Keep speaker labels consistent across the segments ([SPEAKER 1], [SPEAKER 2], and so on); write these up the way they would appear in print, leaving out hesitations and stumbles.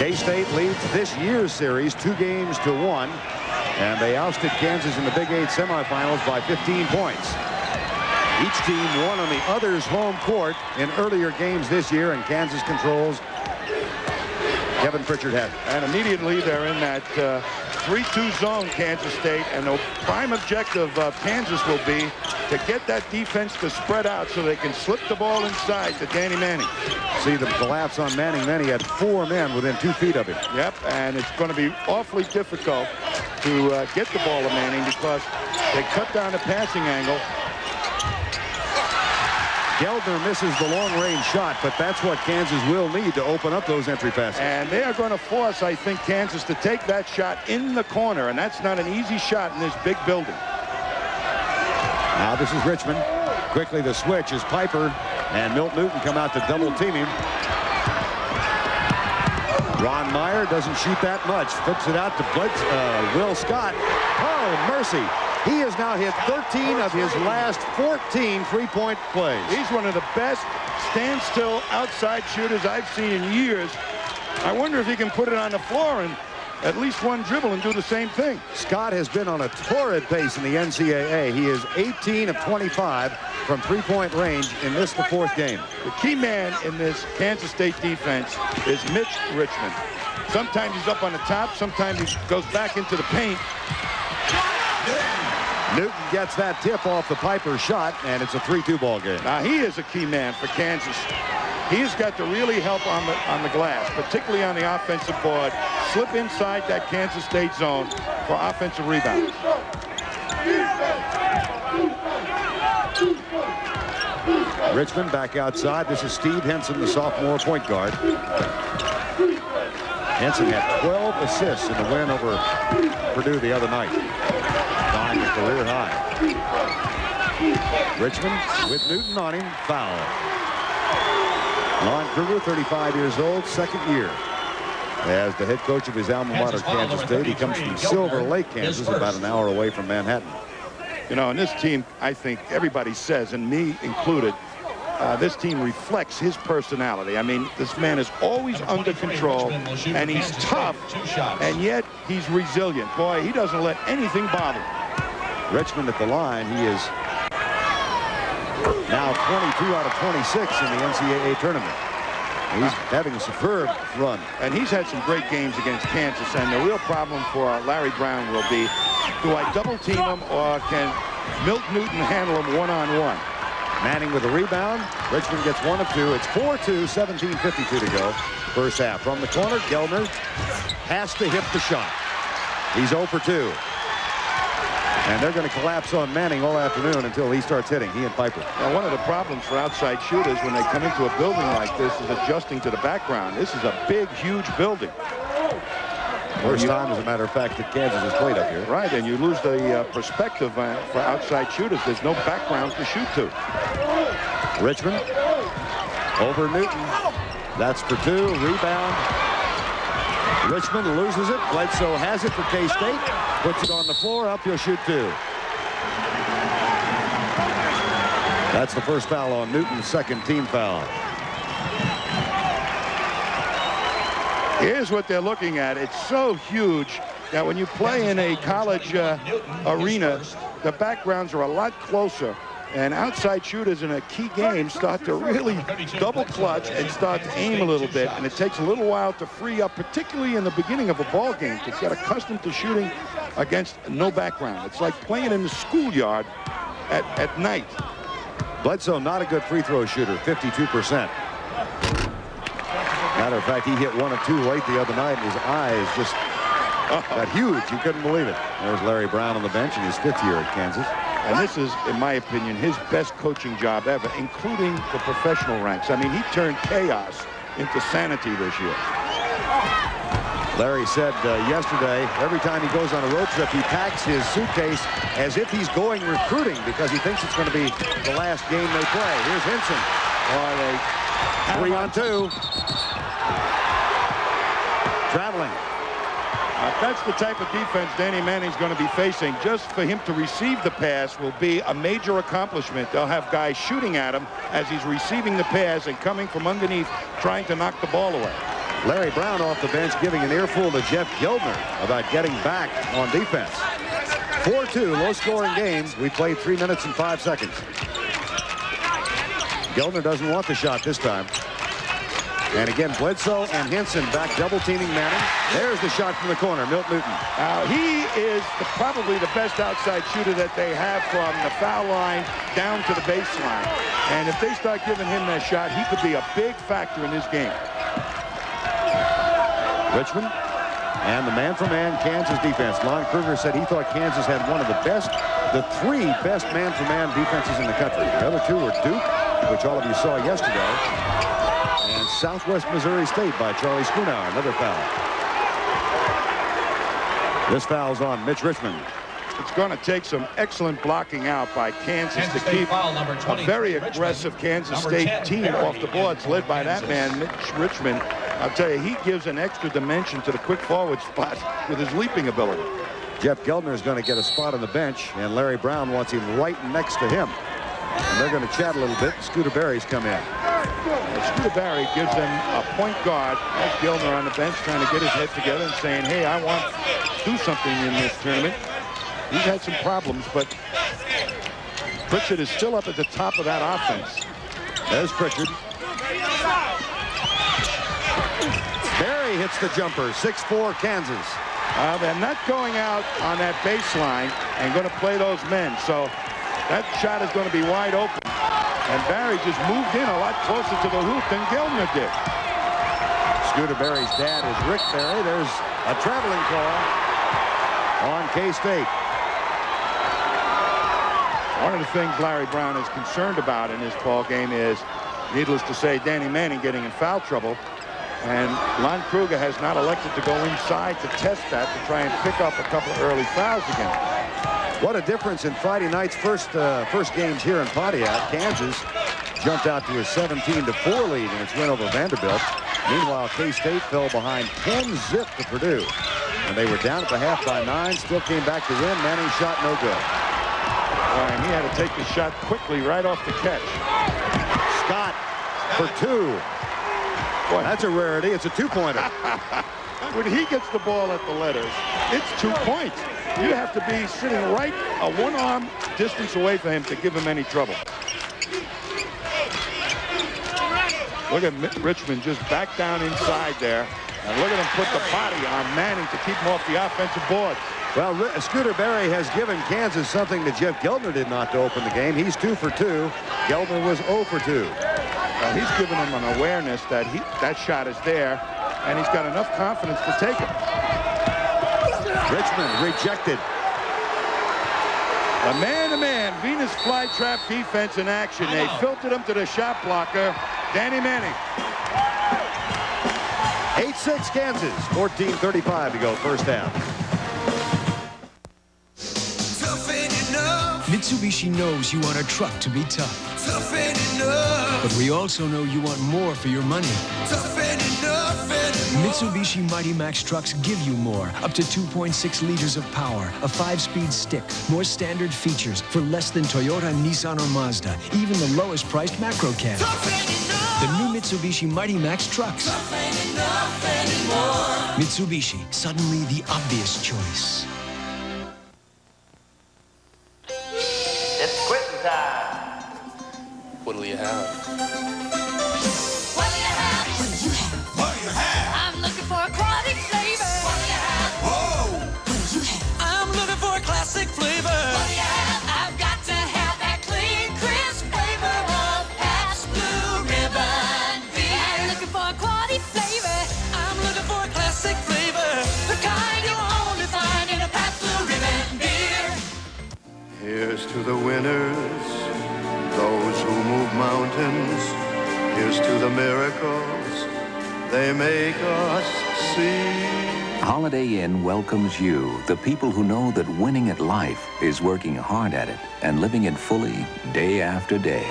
[SPEAKER 1] K-State leads this year's series 2-1, and they ousted Kansas in the Big 8 semifinals by 15 points. Each team won on the other's home court in earlier games this year, and Kansas controls. Kevin Pritchard had.
[SPEAKER 2] And immediately they're in that 3-2 zone, Kansas State, and the prime objective of Kansas will be to get that defense to spread out so they can slip the ball inside to Danny Manning.
[SPEAKER 1] See them collapse on Manning. Then he had 4 men within 2 feet of him.
[SPEAKER 2] Yep, and it's going to be awfully difficult to get the ball to Manning because they cut down the passing angle.
[SPEAKER 1] Geldner misses the long-range shot, but that's what Kansas will need to open up those entry passes.
[SPEAKER 2] And they are going to force, I think, Kansas to take that shot in the corner, and that's not an easy shot in this big building.
[SPEAKER 1] Now this is Richmond. Quickly the switch is Piper, and Milt Newton come out to double team him. Ron Meyer doesn't shoot that much. Flips it out to Will Scott. Oh, mercy. He has now hit 13 of his last 14 three-point plays.
[SPEAKER 2] He's one of the best standstill outside shooters I've seen in years. I wonder if he can put it on the floor and at least one dribble and do the same thing.
[SPEAKER 1] Scott has been on a torrid pace in the NCAA. He is 18 of 25 from three-point range in this, the 4th game.
[SPEAKER 2] The key man in this Kansas State defense is Mitch Richmond. Sometimes he's up on the top, sometimes he goes back into the paint.
[SPEAKER 1] Newton gets that tip off the Piper shot, and it's a 3-2 ball game.
[SPEAKER 2] Now he is a key man for Kansas. He's got to really help on the glass, particularly on the offensive board. Slip inside that Kansas State zone for offensive rebounds.
[SPEAKER 1] Richmond back outside. This is Steve Henson, the sophomore point guard. Henson had 12 assists in the win over Purdue the other night. Tying a career high. Richmond with Newton on him. Foul. Lon Kruger, 35 years old, 2nd year as the head coach of his alma mater, Kansas State. He comes from Silver Lake, Kansas, about an hour away from Manhattan.
[SPEAKER 2] You know, and this team, I think everybody says, and me included, this team reflects his personality. I mean, this man is always under control, and he's tough, and yet he's resilient. Boy, he doesn't let anything bother him.
[SPEAKER 1] Richmond at the line. He is now 22 out of 26 in the NCAA tournament. He's having a superb run.
[SPEAKER 2] And he's had some great games against Kansas, and the real problem for Larry Brown will be, do I double team him or can Milt Newton handle him one-on-one?
[SPEAKER 1] Manning with a rebound. Richmond gets 1 of 2. It's 4-2, 17:52 to go. First half. From the corner, Geldner has to hit the shot. He's 0 for 2. And they're going to collapse on Manning all afternoon until he starts hitting, he and Piper.
[SPEAKER 2] Now, one of the problems for outside shooters when they come into a building like this is adjusting to the background. This is a big, huge building.
[SPEAKER 1] First time, as a matter of fact, that Kansas has played up here.
[SPEAKER 2] Right, and you lose the perspective for outside shooters. There's no background to shoot to.
[SPEAKER 1] Richmond over Newton. That's for 2. Rebound. Richmond loses it. Bledsoe has it for K-State. Puts it on the floor. Up, he'll shoot 2. That's the first foul on Newton's 2nd team foul.
[SPEAKER 2] Here's what they're looking at. It's so huge that when you play in a college arena, the backgrounds are a lot closer. And outside shooters in a key game start to really double clutch and start to aim a little bit. And it takes a little while to free up, particularly in the beginning of a ball game, to get accustomed to shooting against no background. It's like playing in the schoolyard at night.
[SPEAKER 1] Bledsoe, not a good free throw shooter, 52%. Matter of fact, he hit 1 of 2 late the other night, and his eyes just got huge. You couldn't believe it. There's Larry Brown on the bench in his 5th year at Kansas.
[SPEAKER 2] And this is, in my opinion, his best coaching job ever, including the professional ranks. I mean, he turned chaos into sanity this year.
[SPEAKER 1] Larry said yesterday, every time he goes on a road trip, he packs his suitcase as if he's going recruiting because he thinks it's going to be the last game they play. Here's Henson. 3 on 2. Traveling.
[SPEAKER 2] That's the type of defense Danny Manning's going to be facing. Just for him to receive the pass will be a major accomplishment. They'll have guys shooting at him as he's receiving the pass and coming from underneath trying to knock the ball away.
[SPEAKER 1] Larry Brown off the bench giving an earful to Jeff Gildner about getting back on defense. 4-2, low-scoring game. We played 3 minutes and 5 seconds. Gildner doesn't want the shot this time. And again, Bledsoe and Henson back double-teaming Manning. There's the shot from the corner, Milt Newton.
[SPEAKER 2] He is probably the best outside shooter that they have from the foul line down to the baseline. And if they start giving him that shot, he could be a big factor in this game.
[SPEAKER 1] Richmond and the man-for-man Kansas defense. Lon Kruger said he thought Kansas had one of the 3 best man-for-man defenses in the country. The other 2 were Duke, which all of you saw yesterday, and Southwest Missouri State by Charlie Schoonauer. Another foul. This foul's on Mitch Richmond.
[SPEAKER 2] It's going to take some excellent blocking out by Kansas to keep a very aggressive Kansas State team off the boards, led by that man, Mitch Richmond. I'll tell you, he gives an extra dimension to the quick forward spot with his leaping ability.
[SPEAKER 1] Jeff Gildner is going to get a spot on the bench, and Larry Brown wants him right next to him. And they're going to chat a little bit. Scooter Berry's come in.
[SPEAKER 2] Scooter Berry gives them a point guard. That's Gildner on the bench trying to get his head together and saying, hey, I want to do something in this tournament. He's had some problems, but Pritchard is still up at the top of that offense.
[SPEAKER 1] There's Pritchard. Berry hits the jumper. 6-4 Kansas.
[SPEAKER 2] They're not going out on that baseline and going to play those men. So that shot is going to be wide open. And Barry just moved in a lot closer to the hoop than Gildner did.
[SPEAKER 1] Scooter Berry's dad is Rick Berry. There's a traveling call on K-State.
[SPEAKER 2] One of the things Larry Brown is concerned about in this ball game is, needless to say, Danny Manning getting in foul trouble. And Lon Kruger has not elected to go inside to test that, to try and pick up a couple of early fouls again.
[SPEAKER 1] What a difference in Friday night's first games here in Pontiac. Kansas jumped out to a 17-4 lead in its win over Vanderbilt. Meanwhile, K-State fell behind 10-zip to Purdue. And they were down at the half by 9, still came back to win. Manning's shot no good.
[SPEAKER 2] And he had to take the shot quickly right off the catch.
[SPEAKER 1] Scott for 2. Boy, that's a rarity. It's a 2-pointer.
[SPEAKER 2] When he gets the ball at the letters, it's 2 points. You have to be sitting right a one-arm distance away from him to give him any trouble. Look at Richmond just back down inside there. And look at him put the body on Manning to keep him off the offensive board.
[SPEAKER 1] Well, Scooter Berry has given Kansas something that Jeff Gildner did not to open the game. He's 2 for 2. Gildner was 0 for 2.
[SPEAKER 2] Well, he's given him an awareness that that shot is there, and he's got enough confidence to take it.
[SPEAKER 1] Richmond rejected.
[SPEAKER 2] A man-to-man Venus flytrap defense in action. They filtered him to the shot blocker, Danny Manning.
[SPEAKER 1] 8-6 Kansas. 14:35 to go first half.
[SPEAKER 3] Mitsubishi knows you want a truck to be tough. But we also know you want more for your money. Mitsubishi Mighty Max trucks give you more. Up to 2.6 liters of power, a 5-speed stick, more standard features for less than Toyota, Nissan, or Mazda. Even the lowest priced macro cab. The new Mitsubishi Mighty Max trucks. Mitsubishi, suddenly the obvious choice.
[SPEAKER 4] It's quitting time.
[SPEAKER 5] What'll you have?
[SPEAKER 4] What'll you have? What'll you have? What'll you have? I'm looking for a quality flavor. What'll you have? Whoa! What'll you have? I'm looking for a classic flavor. What'll you have? I've got to have that clean, crisp flavor of Pabst Blue Ribbon beer. I'm looking for a quality flavor. I'm looking for a classic flavor. The kind you'll only find in a Pabst Blue Ribbon beer.
[SPEAKER 6] Here's to the winners, those who move mountains. Here's to the miracles they make us see.
[SPEAKER 7] Holiday Inn welcomes you, the people who know that winning at life is working hard at it and living it fully day after day.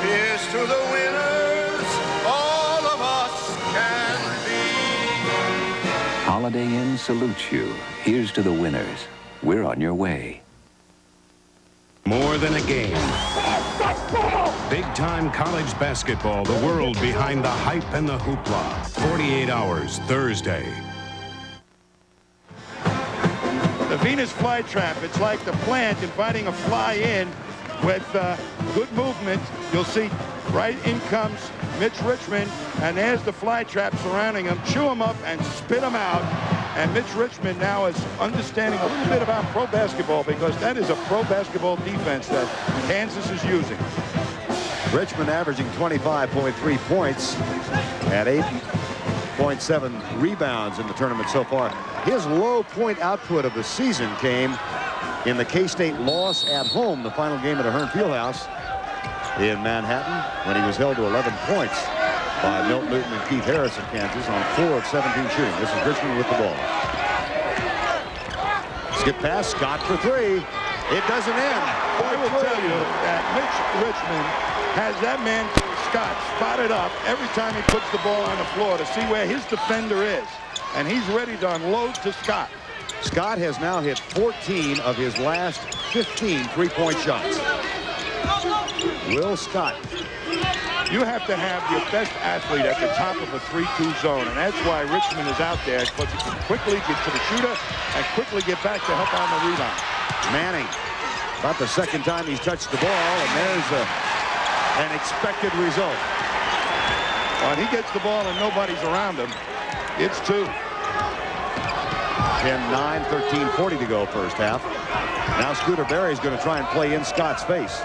[SPEAKER 6] Here's to the winners, all of us can be.
[SPEAKER 7] Holiday Inn salutes you. Here's to the winners. We're on your way.
[SPEAKER 8] More than a game. Big-time college basketball, the world behind the hype and the hoopla. 48 Hours, Thursday.
[SPEAKER 2] The Venus flytrap, it's like the plant inviting a fly in with good movement. You'll see right in comes Mitch Richmond, and there's the flytrap surrounding him. Chew him up and spit him out. And Mitch Richmond now is understanding a little bit about pro basketball, because that is a pro basketball defense that Kansas is using.
[SPEAKER 1] Richmond averaging 25.3 points and 8.7 rebounds in the tournament so far. His low point output of the season came in the K-State loss at home, the final game at Ahearn Fieldhouse in Manhattan, when he was held to 11 points by Milt Newton and Keith Harris of Kansas on 4 of 17 shooting. This is Richmond with the ball. Skip pass, Scott for 3. It doesn't end.
[SPEAKER 2] I will tell you that Mitch Richmond has that man Scott spotted up every time he puts the ball on the floor to see where his defender is. And he's ready to unload to Scott.
[SPEAKER 1] Scott has now hit 14 of his last 15 three-point shots. Will Scott.
[SPEAKER 2] You have to have your best athlete at the top of a 3-2 zone, and that's why Richmond is out there, because he can quickly get to the shooter and quickly get back to help on the rebound.
[SPEAKER 1] Manning, about the second time he's touched the ball, and there's an expected result.
[SPEAKER 2] When he gets the ball and nobody's around him, it's 2.
[SPEAKER 1] 10-9, 13-40 to go first half. Now Scooter Berry is going to try and play in Scott's face.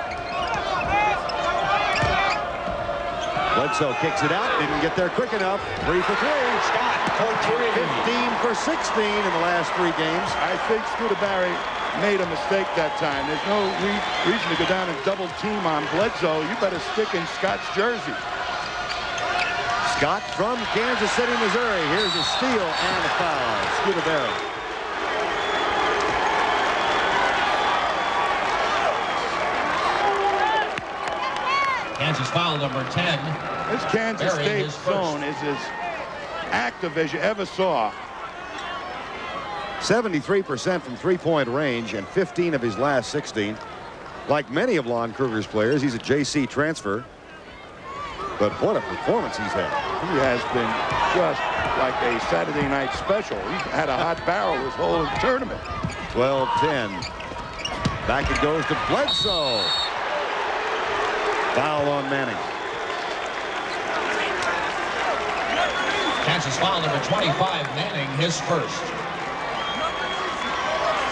[SPEAKER 1] Bledsoe kicks it out, didn't get there quick enough. 3 for 3. Scott for 3. 15 for 16 in the last 3 games.
[SPEAKER 2] I think Scooter Berry made a mistake that time. There's no reason to go down and double team on Bledsoe. You better stick in Scott's jersey.
[SPEAKER 1] Scott from Kansas City, Missouri. Here's a steal and a foul. Scooter Berry.
[SPEAKER 9] Kansas foul number 10.
[SPEAKER 2] This Kansas State zone is as active as you ever saw.
[SPEAKER 1] 73% from three-point range and 15 of his last 16. Like many of Lon Kruger's players, he's a JC transfer. But what a performance he's had.
[SPEAKER 2] He has been just like a Saturday night special. He had a hot barrel this whole tournament.
[SPEAKER 1] 12-10. Back it goes to Bledsoe. Foul on Manning.
[SPEAKER 9] Kansas foul number 25, Manning, his first.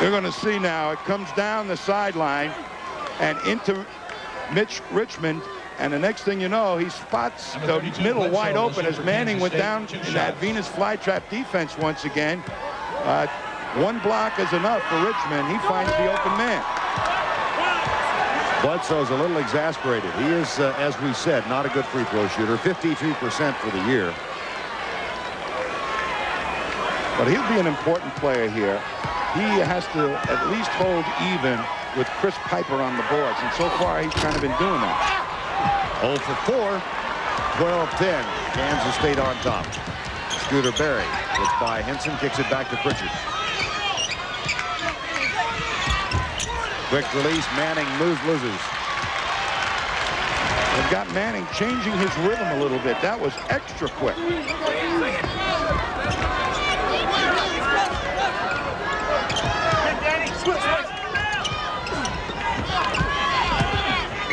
[SPEAKER 2] You're going to see now, it comes down the sideline and into Mitch Richmond. And the next thing you know, he spots the middle wide open as Manning went down in that Venus flytrap defense once again. One block is enough for Richmond. He finds the open man.
[SPEAKER 1] Bledsoe's a little exasperated. He is, as we said, not a good free throw shooter. 53% for the year.
[SPEAKER 2] But he'll be an important player here. He has to at least hold even with Chris Piper on the boards. And so far, he's kind of been doing that.
[SPEAKER 1] 0 for 4. 12-10. Kansas State on top. Scooter Berry gets by Henson, kicks it back to Pritchard. Quick release. Manning moves, loses.
[SPEAKER 2] They've got Manning changing his rhythm a little bit. That was extra quick.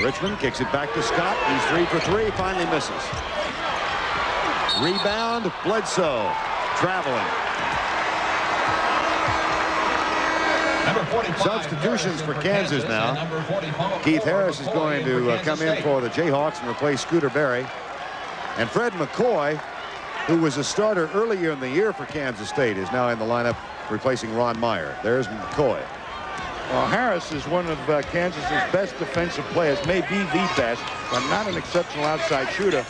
[SPEAKER 1] Richmond kicks it back to Scott. He's 3 for 3. Finally misses. Rebound. Bledsoe traveling. Substitutions for Kansas now. Keith Harris is going to come in for the Jayhawks and replace Scooter Berry. And Fred McCoy, who was a starter earlier in the year for Kansas State, is now in the lineup replacing Ron Meyer. There's McCoy.
[SPEAKER 2] Well, Harris is one of Kansas's best defensive players, may be the best, but not an exceptional outside shooter.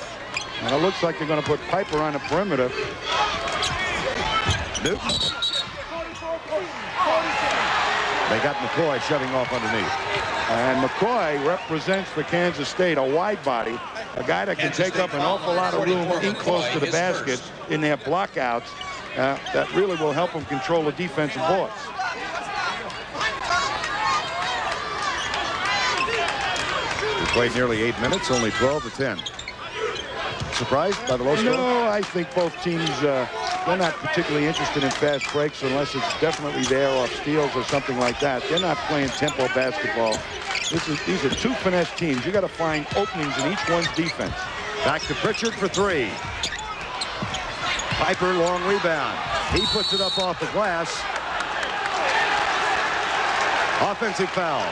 [SPEAKER 2] And it looks like they're going to put Piper on the perimeter.
[SPEAKER 1] Newton. They got McCoy shoving off underneath.
[SPEAKER 2] And McCoy represents for Kansas State a wide body, a guy that can take up an awful lot of room in close to the basket in their blockouts. That really will help them control the defensive boards.
[SPEAKER 1] Played nearly 8 minutes, only 12-10. Surprised by the low score?
[SPEAKER 2] No, I think both teams, they're not particularly interested in fast breaks unless it's definitely there off steals or something like that. They're not playing tempo basketball. These are two finesse teams. You got to find openings in each one's defense.
[SPEAKER 1] Back to Pritchard for three. Piper, long rebound. He puts it up off the glass. Offensive foul.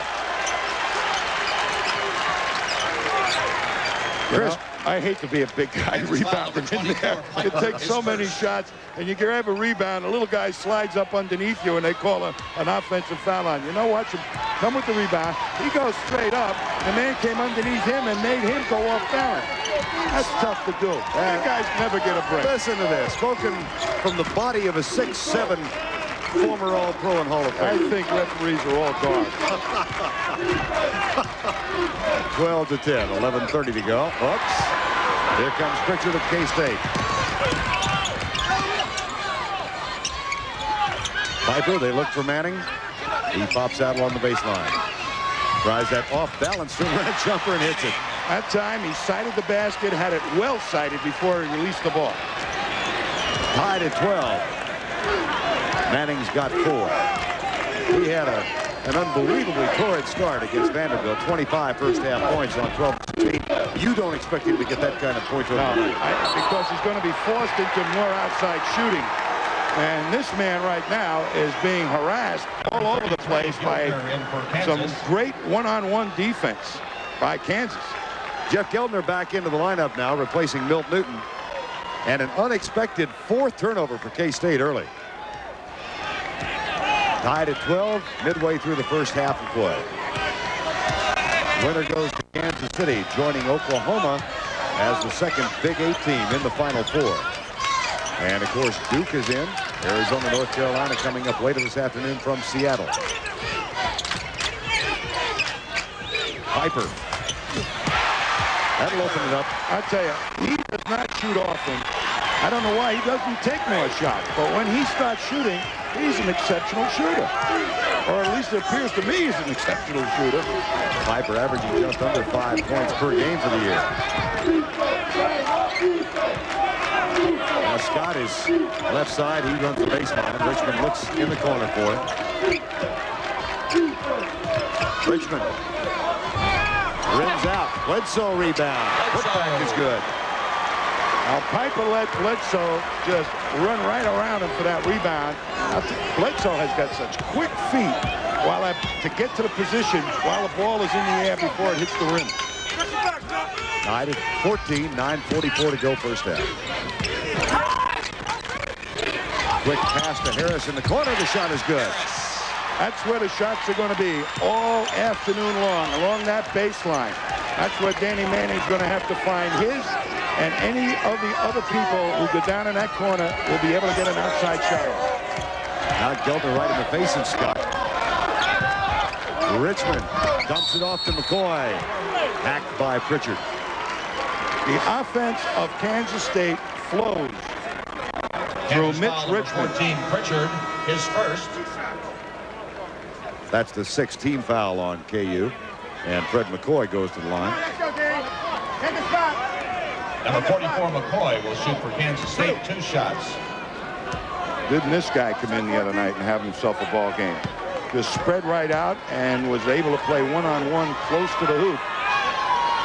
[SPEAKER 2] Chris, I hate to be a big guy rebounding in there. It takes so many shots, and you grab a rebound, a little guy slides up underneath you, and they call an offensive foul on you. Watch him come with the rebound. He goes straight up. The man came underneath him and made him go off balance. That's tough to do. That guys never get a break.
[SPEAKER 1] Listen to this, spoken from the body of a 6'7" former All-Pro and Hall of Fame.
[SPEAKER 2] I think referees are all guards.
[SPEAKER 1] 12-10, 11:30 to go. Oops. Here comes Pritchard of K-State. Piper, they look for Manning. He pops out along the baseline. Tries that off-balance red jumper and hits it.
[SPEAKER 2] That time, he sighted the basket, had it well sighted before he released the ball.
[SPEAKER 1] Tied at 12. Manning's got 4. He had an unbelievably torrid start against Vanderbilt. 25 first-half points on 12-16. You don't expect him to get that kind of point overnight.
[SPEAKER 2] Because he's going to be forced into more outside shooting. And this man right now is being harassed all over the place by some great one-on-one defense by Kansas.
[SPEAKER 1] Jeff Geldner back into the lineup now, replacing Milt Newton. And an unexpected 4th turnover for K-State early. Tied at 12, midway through the first half of play. Winner goes to Kansas City, joining Oklahoma as the second Big 8 team in the Final Four. And, of course, Duke is in. Arizona, North Carolina coming up later this afternoon from Seattle. Piper. That'll open it up.
[SPEAKER 2] I tell you, he does not shoot often. I don't know why he doesn't take more shots, but when he starts shooting, he's an exceptional shooter. Or at least it appears to me he's an exceptional shooter.
[SPEAKER 1] Piper averaging just under 5 points per game for the year. Now Scott is left side. He runs the baseline. Richmond looks in the corner for him. Richmond rims out. Bledsoe rebound. Putback is good.
[SPEAKER 2] Now Piper let Bledsoe just run right around him for that rebound. Bledsoe has got such quick feet to get to the position while the ball is in the air before it hits the rim.
[SPEAKER 1] Tied at 14, 9:44 to go first half. Quick pass to Harris in the corner. The shot is good.
[SPEAKER 2] That's where the shots are going to be all afternoon long, along that baseline. That's where Danny Manning's going to have to find his, and any of the other people who go down in that corner will be able to get an outside shot.
[SPEAKER 1] Now Geldner right in the face of Scott. Richmond dumps it off to McCoy. Hacked by Pritchard.
[SPEAKER 2] The offense of Kansas State flows through Mitch Richmond.
[SPEAKER 9] 14, Pritchard, his first.
[SPEAKER 1] That's the 6th team foul on KU. And Fred McCoy goes to the line.
[SPEAKER 9] Number 44, McCoy, will shoot for Kansas State 2 shots.
[SPEAKER 2] Didn't this guy come in the other night and have himself a ball game? Just spread right out and was able to play one-on-one close to the hoop.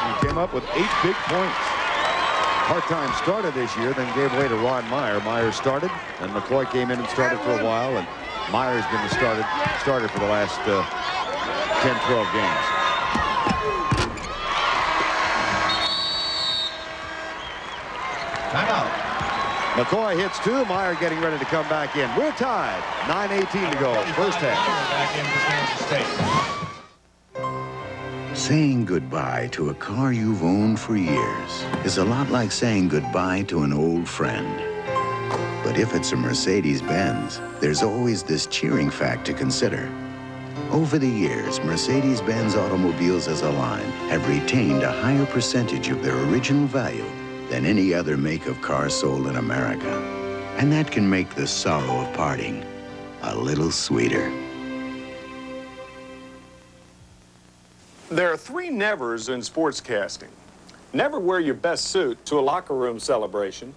[SPEAKER 2] He came up with 8 big points.
[SPEAKER 1] Part-time started this year, then gave way to Ron Meyer. Meyer started, and McCoy came in and started for a while, and Meyer's been the starter for the last 10, 12 games.
[SPEAKER 9] Timeout.
[SPEAKER 1] McCoy hits 2. Meyer getting ready to come back in. We're tied. 9:18 to go. First half.
[SPEAKER 9] Back in for Kansas State.
[SPEAKER 10] Saying goodbye to a car you've owned for years is a lot like saying goodbye to an old friend. But if it's a Mercedes-Benz, there's always this cheering fact to consider. Over the years, Mercedes-Benz automobiles as a line have retained a higher percentage of their original value than any other make of car sold in America. And that can make the sorrow of parting a little sweeter.
[SPEAKER 11] There are 3 nevers in sportscasting. Never wear your best suit to a locker room celebration.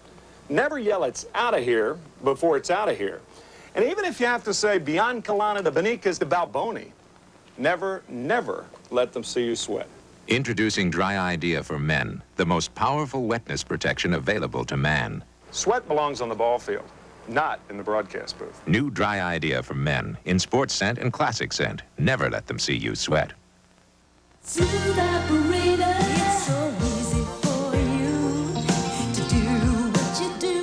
[SPEAKER 11] Never yell "it's out of here" before it's out of here. And even if you have to say "Bianca Lana de Benicas de Balboni," never, never let them see you sweat.
[SPEAKER 7] Introducing Dry Idea for Men, the most powerful wetness protection available to man.
[SPEAKER 11] Sweat belongs on the ball field, not in the broadcast booth.
[SPEAKER 7] New Dry Idea for Men in sports scent and classic scent. Never let them see you sweat.
[SPEAKER 4] Smooth operator, it's so easy for you to do what you do.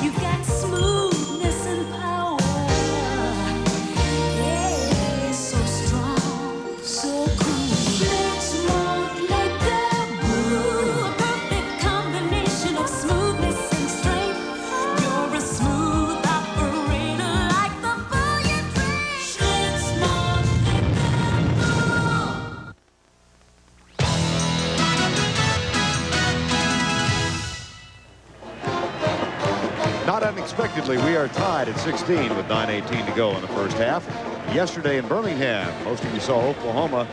[SPEAKER 4] You've got smoothness and power. Yeah, so strong, so cool. Smooth like a brew. A perfect combination of smoothness and strength. You're a smooth operator like the fool you drink. Smooth like a brew.
[SPEAKER 1] Not unexpectedly, we are tied at 16 with 9:18 to go in the first half. Yesterday in Birmingham, most of you saw Oklahoma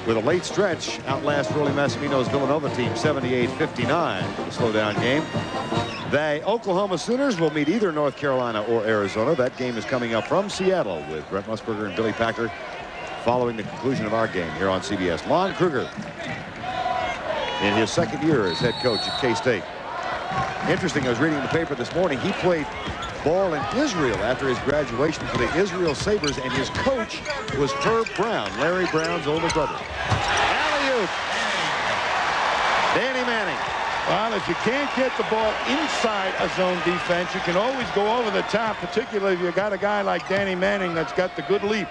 [SPEAKER 1] with a late stretch outlast Rolly Massimino's Villanova team 78-59 in the slow-down game. The Oklahoma Sooners will meet either North Carolina or Arizona. That game is coming up from Seattle with Brent Musburger and Billy Packer following the conclusion of our game here on CBS. Lon Kruger in his second year as head coach at K-State. Interesting, I was reading in the paper this morning, he played ball in Israel after his graduation for the Israel Sabres, and his coach was Herb Brown, Larry Brown's older brother. Alley-oop. Danny Manning.
[SPEAKER 2] Well, if you can't get the ball inside a zone defense, you can always go over the top, particularly if you got a guy like Danny Manning that's got the good leap.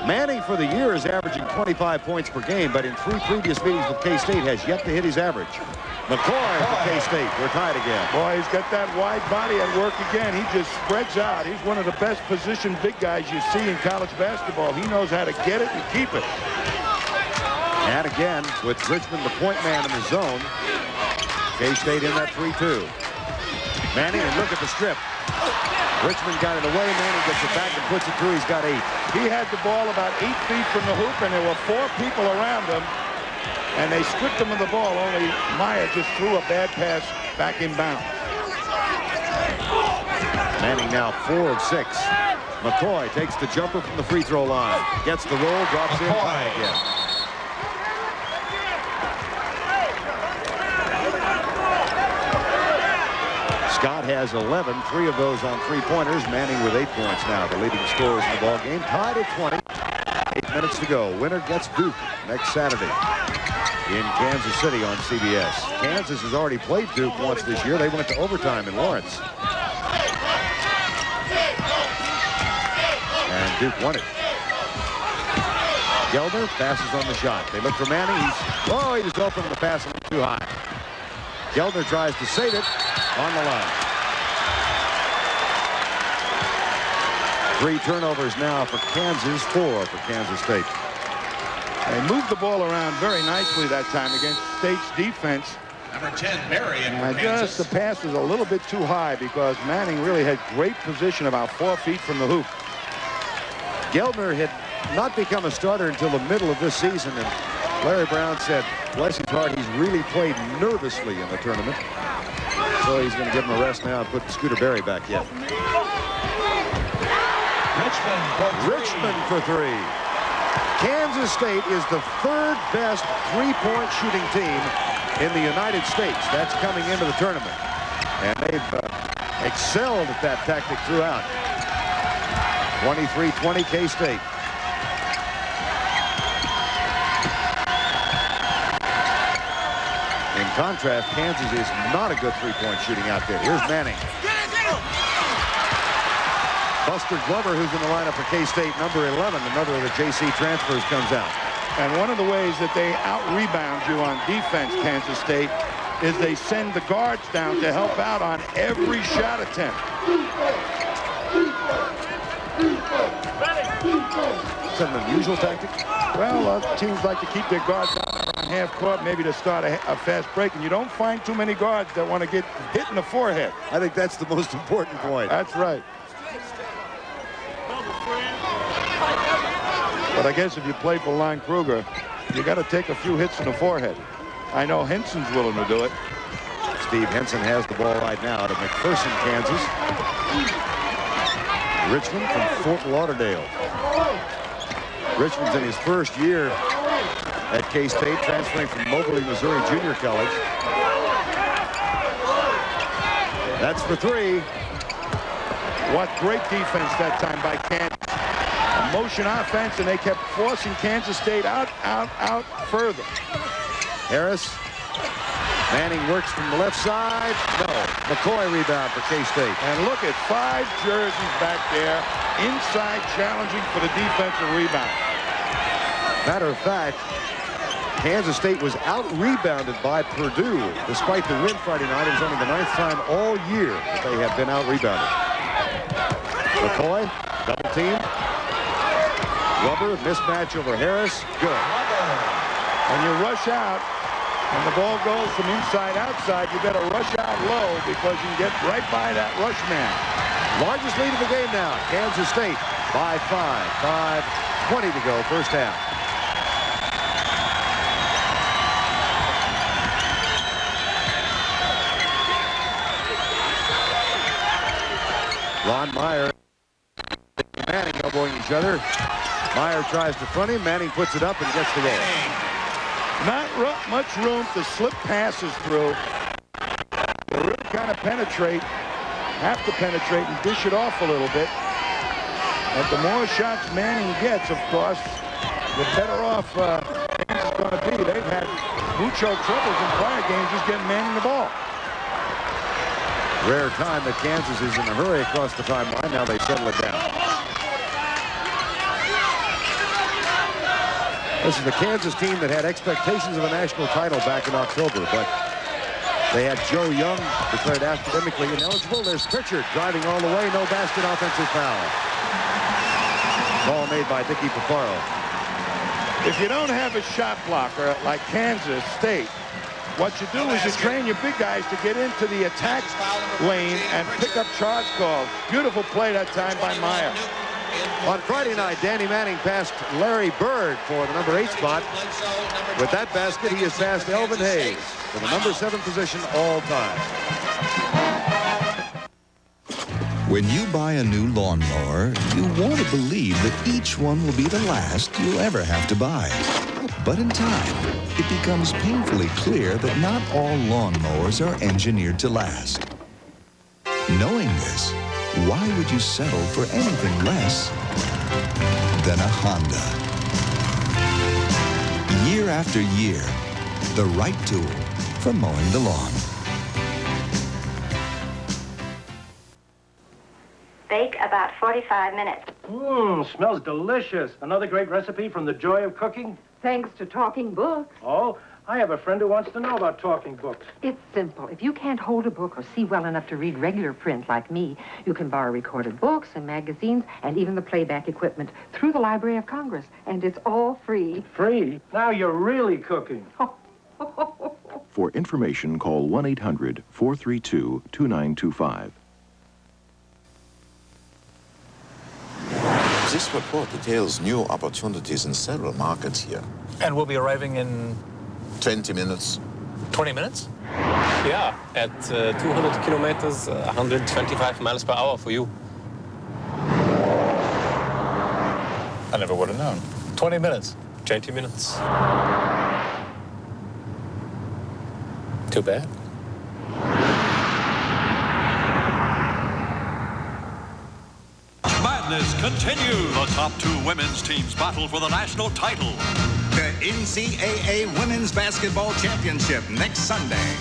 [SPEAKER 1] Manning for the year is averaging 25 points per game, but in 3 previous meetings with K-State has yet to hit his average. McCoy for K-State. We're tied again.
[SPEAKER 2] Boy, he's got that wide body at work again. He just spreads out. He's one of the best positioned big guys you see in college basketball. He knows how to get it and keep it.
[SPEAKER 1] And again, with Richmond the point man in the zone, K-State in that 3-2. Manning, and look at the strip. Richmond got it away. Manning gets it back and puts it through. He's got 8.
[SPEAKER 2] He had the ball about 8 feet from the hoop, and there were 4 people around him. And they stripped him of the ball, only Meyer just threw a bad pass back in bounds.
[SPEAKER 1] Manning now 4 of 6. McCoy takes the jumper from the free throw line. Gets the roll, drops in, tie again. Scott has 11, 3 of those on three-pointers. Manning with 8 points now, the leading scorers in the ball game. Tied at 20. 8 minutes to go. Winner gets Duke next Saturday in Kansas City on CBS. Kansas has already played Duke once this year. They went to overtime in Lawrence. And Duke won it. Geldner passes on the shot. They look for Manning. He just opened the pass a little too high. Geldner tries to save it on the line. 3 turnovers now for Kansas, 4 for Kansas State.
[SPEAKER 2] They moved the ball around very nicely that time against State's defense.
[SPEAKER 9] Number 10, Marion for
[SPEAKER 2] Just the pass was a little bit too high because Manning really had great position about 4 feet from the hoop.
[SPEAKER 1] Geldner had not become a starter until the middle of this season, and Larry Brown said, bless his heart, he's really played nervously in the tournament. So he's going to give him a rest now and put Scooter Berry back in. Richmond for 3. Kansas State is the 3rd best three-point shooting team in the United States. That's coming into the tournament. And they've excelled at that tactic throughout. 23-20 K-State. In contrast, Kansas is not a good three-point shooting outfit. Here's Manning. Buster Glover, who's in the lineup for K-State, number 11, another of the JC transfers, comes out.
[SPEAKER 2] And one of the ways that they out-rebound you on defense, Kansas State, is they send the guards down to help out on every shot attempt.
[SPEAKER 1] Is that an unusual tactic?
[SPEAKER 2] Well, teams like to keep their guards down around half court, maybe to start a fast break, and you don't find too many guards that want to get hit in the forehead.
[SPEAKER 1] I think that's the most important point.
[SPEAKER 2] That's right. But I guess if you play for Lon Kruger, you got to take a few hits in the forehead. I know Henson's willing to do it.
[SPEAKER 1] Steve Henson has the ball right now out of McPherson, Kansas. Richmond from Fort Lauderdale. Richmond's in his first year at K-State, transferring from Moberly, Missouri Junior College. That's for three.
[SPEAKER 2] What great defense that time by Kansas. A motion offense, and they kept forcing Kansas State out further.
[SPEAKER 1] Harris. Manning works from the left side. No. McCoy rebound for K-State.
[SPEAKER 2] And look at 5 jerseys back there, inside challenging for the defensive rebound.
[SPEAKER 1] Matter of fact, Kansas State was out-rebounded by Purdue. Despite the win Friday night, it was only the 9th time all year that they have been out-rebounded. McCoy, double team. Weber, mismatch over Harris. Good.
[SPEAKER 2] And you rush out, and the ball goes from inside outside. You better rush out low because you can get right by that rush man.
[SPEAKER 1] Largest lead of the game now. Kansas State by 5. 5:20 to go, first half. Ron Meyer and Manning elbowing each other. Meyer tries to front him. Manning puts it up and gets the ball.
[SPEAKER 2] Not much room to slip passes through. They really kind of have to penetrate and dish it off a little bit. And the more shots Manning gets, of course, the better off Kansas is going to be. They've had mucho troubles in prior games just getting Manning the ball.
[SPEAKER 1] Rare time that Kansas is in a hurry across the timeline. Now they settle it down. This is the Kansas team that had expectations of a national title back in October, but they had Joe Young declared academically ineligible. There's Pritchard driving all the way. No basket, offensive foul. Ball made by Dicky Paparo.
[SPEAKER 2] If you don't have a shot blocker like Kansas State, what you do is you train your big guys to get into the attack lane and pick up charge calls. Beautiful play that time by Meyer.
[SPEAKER 1] On Friday night, Danny Manning passed Larry Bird for the number 8 spot. With that basket, he has passed Elvin Hayes for the number 7 position all time.
[SPEAKER 12] When you buy a new lawnmower, you want to believe that each one will be the last you'll ever have to buy. But in time, it becomes painfully clear that not all lawnmowers are engineered to last. Knowing this, why would you settle for anything less than a Honda? Year after year, the right tool for mowing the lawn.
[SPEAKER 13] Bake about 45 minutes.
[SPEAKER 14] Smells delicious. Another great recipe from the joy of cooking?
[SPEAKER 15] Thanks to talking books.
[SPEAKER 14] Oh, I have a friend who wants to know about talking books.
[SPEAKER 15] It's simple. If you can't hold a book or see well enough to read regular print like me, you can borrow recorded books and magazines and even the playback equipment through the Library of Congress. And it's all free.
[SPEAKER 14] Free? Now you're really cooking.
[SPEAKER 16] For information, call 1-800-432-2925.
[SPEAKER 17] This report details new opportunities in several markets here.
[SPEAKER 18] And we'll be arriving in
[SPEAKER 17] 20 minutes.
[SPEAKER 18] 20 minutes? Yeah, at 200 kilometers, 125 miles per hour for you.
[SPEAKER 19] I never would have known. 20 minutes.
[SPEAKER 18] 20 minutes. Too bad.
[SPEAKER 20] Madness continue. The top 2 women's teams battle for the national title.
[SPEAKER 21] The NCAA Women's Basketball Championship next Sunday.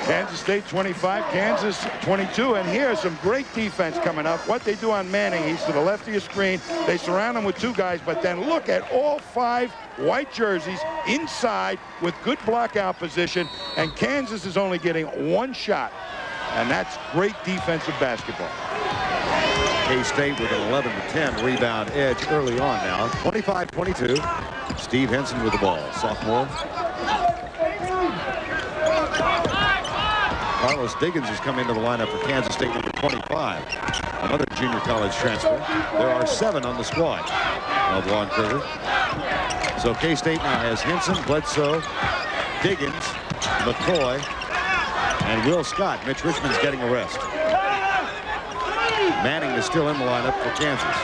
[SPEAKER 2] Kansas State 25, Kansas 22, and here's some great defense coming up. What they do on Manning, he's to the left of your screen. They surround him with 2 guys, but then look at all 5 white jerseys inside with good blockout position, and Kansas is only getting 1 shot, and that's great defensive basketball.
[SPEAKER 1] K-State with an 11-10 rebound edge early on now. 25-22. Steve Henson with the ball. Sophomore. Carlos Diggins has come into the lineup for Kansas State, number 25. Another junior college transfer. There are 7 on the squad of Lon Kruger. So K-State now has Henson, Bledsoe, Diggins, McCoy, and Will Scott. Mitch Richmond's getting a rest. Manning is still in the lineup for Kansas.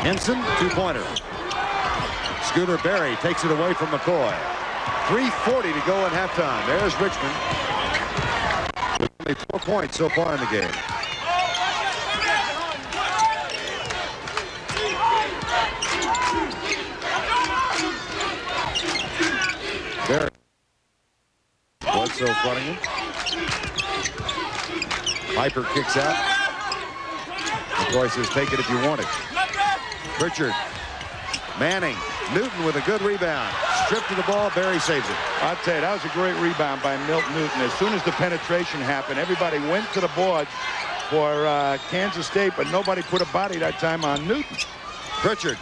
[SPEAKER 1] Henson, 2-pointer. Scooter Berry takes it away from McCoy. 3:40 to go at halftime. There's Richmond. With only 4 points so far in the game. Berry. Bledsoe fronting him. Piper kicks out. McCoy says, take it if you want it. Pritchard. Manning. Newton with a good rebound. Stripped to the ball. Berry saves it.
[SPEAKER 2] I'll tell you, that was a great rebound by Milt Newton. As soon as the penetration happened, everybody went to the boards for Kansas State, but nobody put a body that time on Newton.
[SPEAKER 1] Pritchard.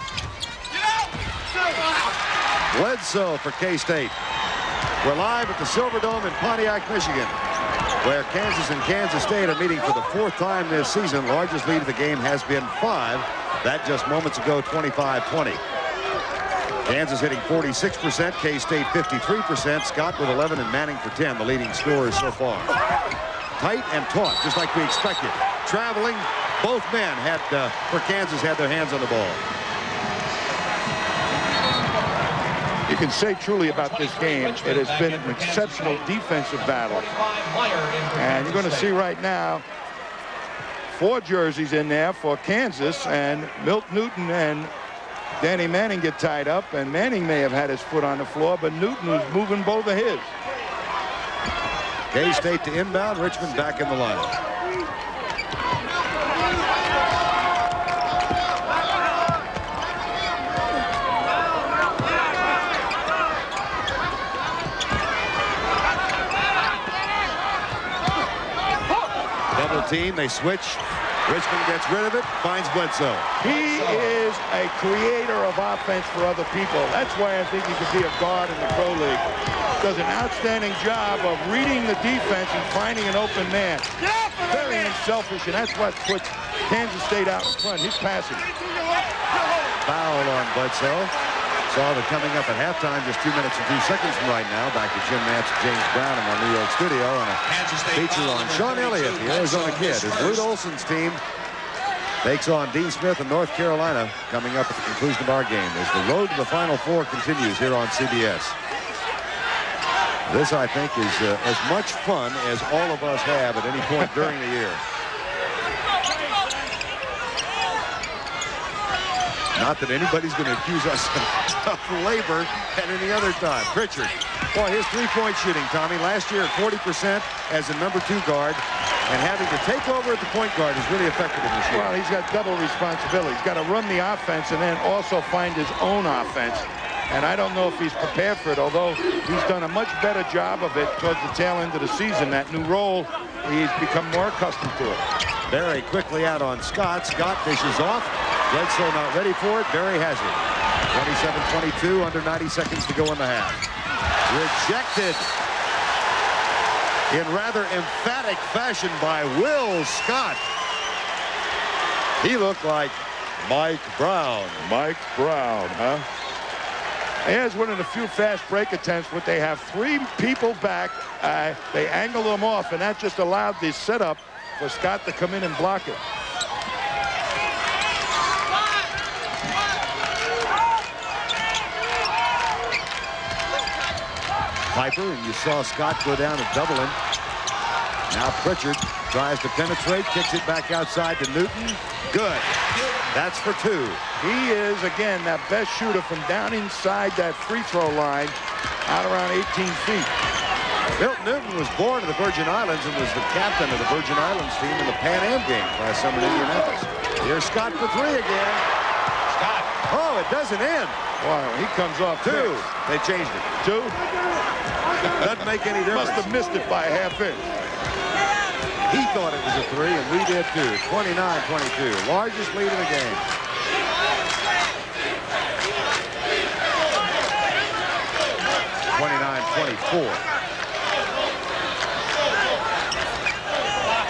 [SPEAKER 1] Bledsoe for K-State. We're live at the Silverdome in Pontiac, Michigan, where Kansas and Kansas State are meeting for the 4th time this season. Largest lead of the game has been 5. That just moments ago, 25-20. Kansas hitting 46%, K-State 53%. Scott with 11 and Manning for 10, the leading scorers so far. Tight and taut, just like we expected. Traveling, both men had, for Kansas, had their hands on the ball.
[SPEAKER 2] You can say truly about this game, it has been an exceptional defensive battle. And you're going to see right now 4 jerseys in there for Kansas, and Milt Newton and Danny Manning get tied up, and Manning may have had his foot on the floor, but Newton was moving both of his.
[SPEAKER 1] K-State to inbound, Richmond back in the lineup. Double team, they switch. Richmond gets rid of it, finds Bledsoe.
[SPEAKER 2] He is a creator of offense for other people. That's why I think he could be a guard in the pro league. Does an outstanding job of reading the defense and finding an open man. Very unselfish, and that's what puts Kansas State out in front. His passing.
[SPEAKER 1] Foul on Bledsoe. Saw that coming up at halftime, just 2 minutes and 2 seconds from right now. Back to Jim Nance, James Brown in our New York studio, and a feature on Sean Elliott, the Arizona kid, as Lute Olson's team takes on Dean Smith in North Carolina. Coming up at the conclusion of our game as the road to the Final Four continues here on CBS. This, I think, is as much fun as all of us have at any point during the year. Not that anybody's going to accuse us of labor at any other time. Pritchard. Boy, his three-point shooting, Tommy, last year at 40% as a number 2 guard, and having to take over at the point guard has really affected him this year.
[SPEAKER 2] Well, he's got double responsibility. He's got to run the offense and then also find his own offense. And I don't know if he's prepared for it, although he's done a much better job of it towards the tail end of the season. That new role, he's become more accustomed to it.
[SPEAKER 1] Berry quickly out on Scott. Scott dishes off. Bledsoe not ready for it. Berry has it. 27-22, under 90 seconds to go in the half. Rejected in rather emphatic fashion by Will Scott. He looked like Mike Brown.
[SPEAKER 2] Mike Brown, huh? Here's one of the few fast break attempts where they have 3 people back. They angle them off, and that just allowed the setup for Scott to come in and block it.
[SPEAKER 1] Piper, and you saw Scott go down and double him. Now Pritchard tries to penetrate, kicks it back outside to Newton. Good. That's for 2.
[SPEAKER 2] He is, again, that best shooter from down inside that free throw line, out around 18 feet.
[SPEAKER 1] Milt Newton was born in the Virgin Islands and was the captain of the Virgin Islands team in the Pan Am Games last summer in Indianapolis. Here's Scott for 3 again. Scott. Oh, it doesn't end.
[SPEAKER 2] Wow, he comes off
[SPEAKER 1] 2.
[SPEAKER 2] quick.
[SPEAKER 1] They changed it.
[SPEAKER 2] 2?
[SPEAKER 1] Doesn't make any difference.
[SPEAKER 2] Must have missed it by a half inch.
[SPEAKER 1] He thought it was a 3, and we did too. 29-22, largest lead of the game.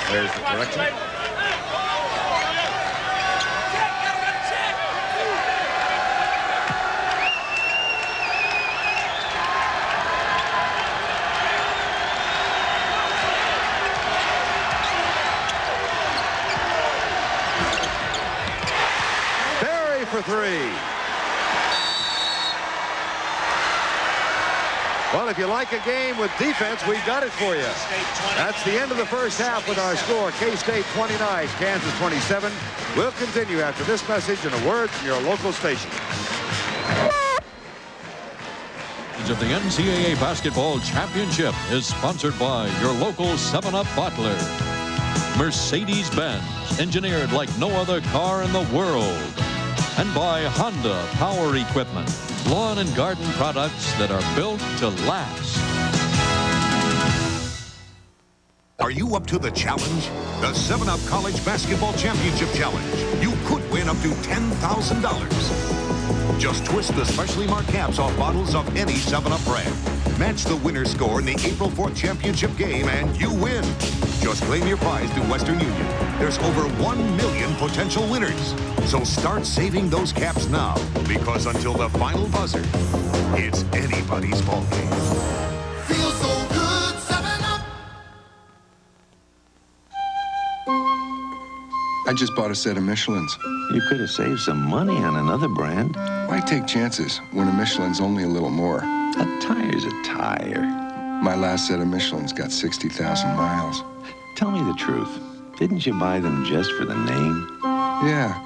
[SPEAKER 1] There's the correction. Barry for three. Well, if you like a game with defense, we've got it for you. That's the end of the first half with our score. K-State 29, Kansas 27. We'll continue after this message and a word from your local station.
[SPEAKER 3] Of the NCAA Basketball Championship is sponsored by your local 7-Up bottler. Mercedes-Benz, engineered like no other car in the world. And by Honda Power Equipment. Lawn and garden products that are built to last.
[SPEAKER 20] Are you up to the challenge? The 7-Up College Basketball Championship Challenge. You could win up to $10,000. Just twist the specially marked caps off bottles of any 7-Up brand. Match the winner's score in the April 4th championship game and you win. Just claim your prize through Western Union. There's over 1 million potential winners. So start saving those caps now, because until the final buzzer, it's anybody's ballgame.
[SPEAKER 6] Feels so good, 7-Up.
[SPEAKER 22] I just bought a set of Michelins.
[SPEAKER 7] You could have saved some money on another brand.
[SPEAKER 22] Why take chances when a Michelin's only a little more?
[SPEAKER 7] A tire's a tire.
[SPEAKER 22] My last set of Michelins got 60,000 miles.
[SPEAKER 7] Tell me the truth. Didn't you buy them just for the name?
[SPEAKER 22] Yeah.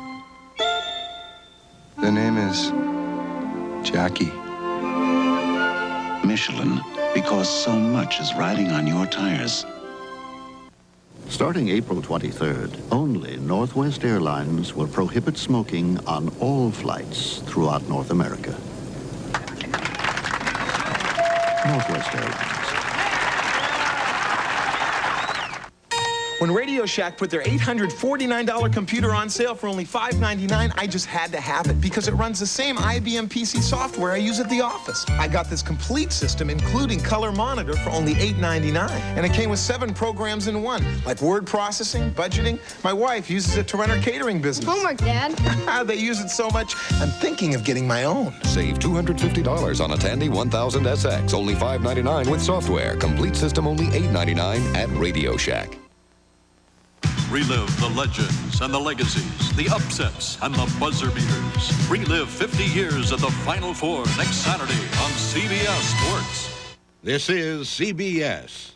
[SPEAKER 22] The name is Jackie.
[SPEAKER 10] Michelin, because so much is riding on your tires.
[SPEAKER 23] Starting April 23rd, only Northwest Airlines will prohibit smoking on all flights throughout North America. Northwest Airlines.
[SPEAKER 24] When Radio Shack put their $849 computer on sale for only $599, I just had to have it because it runs the same IBM PC software I use at the office. I got this complete system, including color monitor, for only $899. And it came with 7 programs in one, like word processing, budgeting. My wife uses it to run her catering business.
[SPEAKER 25] Homework, Dad.
[SPEAKER 24] They use it so much, I'm thinking of getting my own.
[SPEAKER 26] Save $250 on a Tandy 1000 SX, only $599 with software. Complete system only $899 at Radio Shack.
[SPEAKER 20] Relive the legends and the legacies, the upsets and the buzzer beaters. Relive 50 years of the Final Four next Saturday on CBS Sports.
[SPEAKER 27] This is CBS.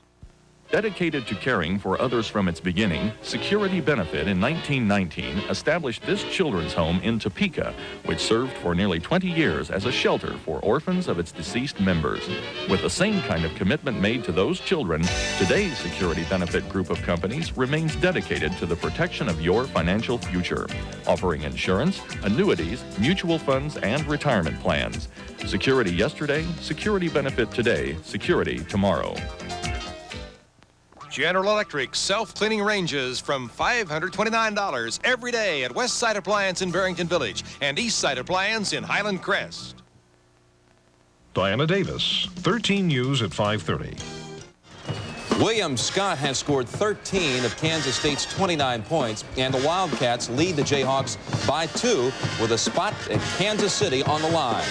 [SPEAKER 28] Dedicated to caring for others from its beginning, Security Benefit in 1919 established this children's home in Topeka, which served for nearly 20 years as a shelter for orphans of its deceased members. With the same kind of commitment made to those children, today's Security Benefit group of companies remains dedicated to the protection of your financial future, offering insurance, annuities, mutual funds, and retirement plans. Security yesterday, Security Benefit today, security tomorrow.
[SPEAKER 29] General Electric self-cleaning ranges from $529 every day at West Side Appliance in Barrington Village and East Side Appliance in Highland Crest.
[SPEAKER 8] Diana Davis, 13 News at 5:30.
[SPEAKER 30] William Scott has scored 13 of Kansas State's 29 points, and the Wildcats lead the Jayhawks by 2 with a spot at Kansas City on the line.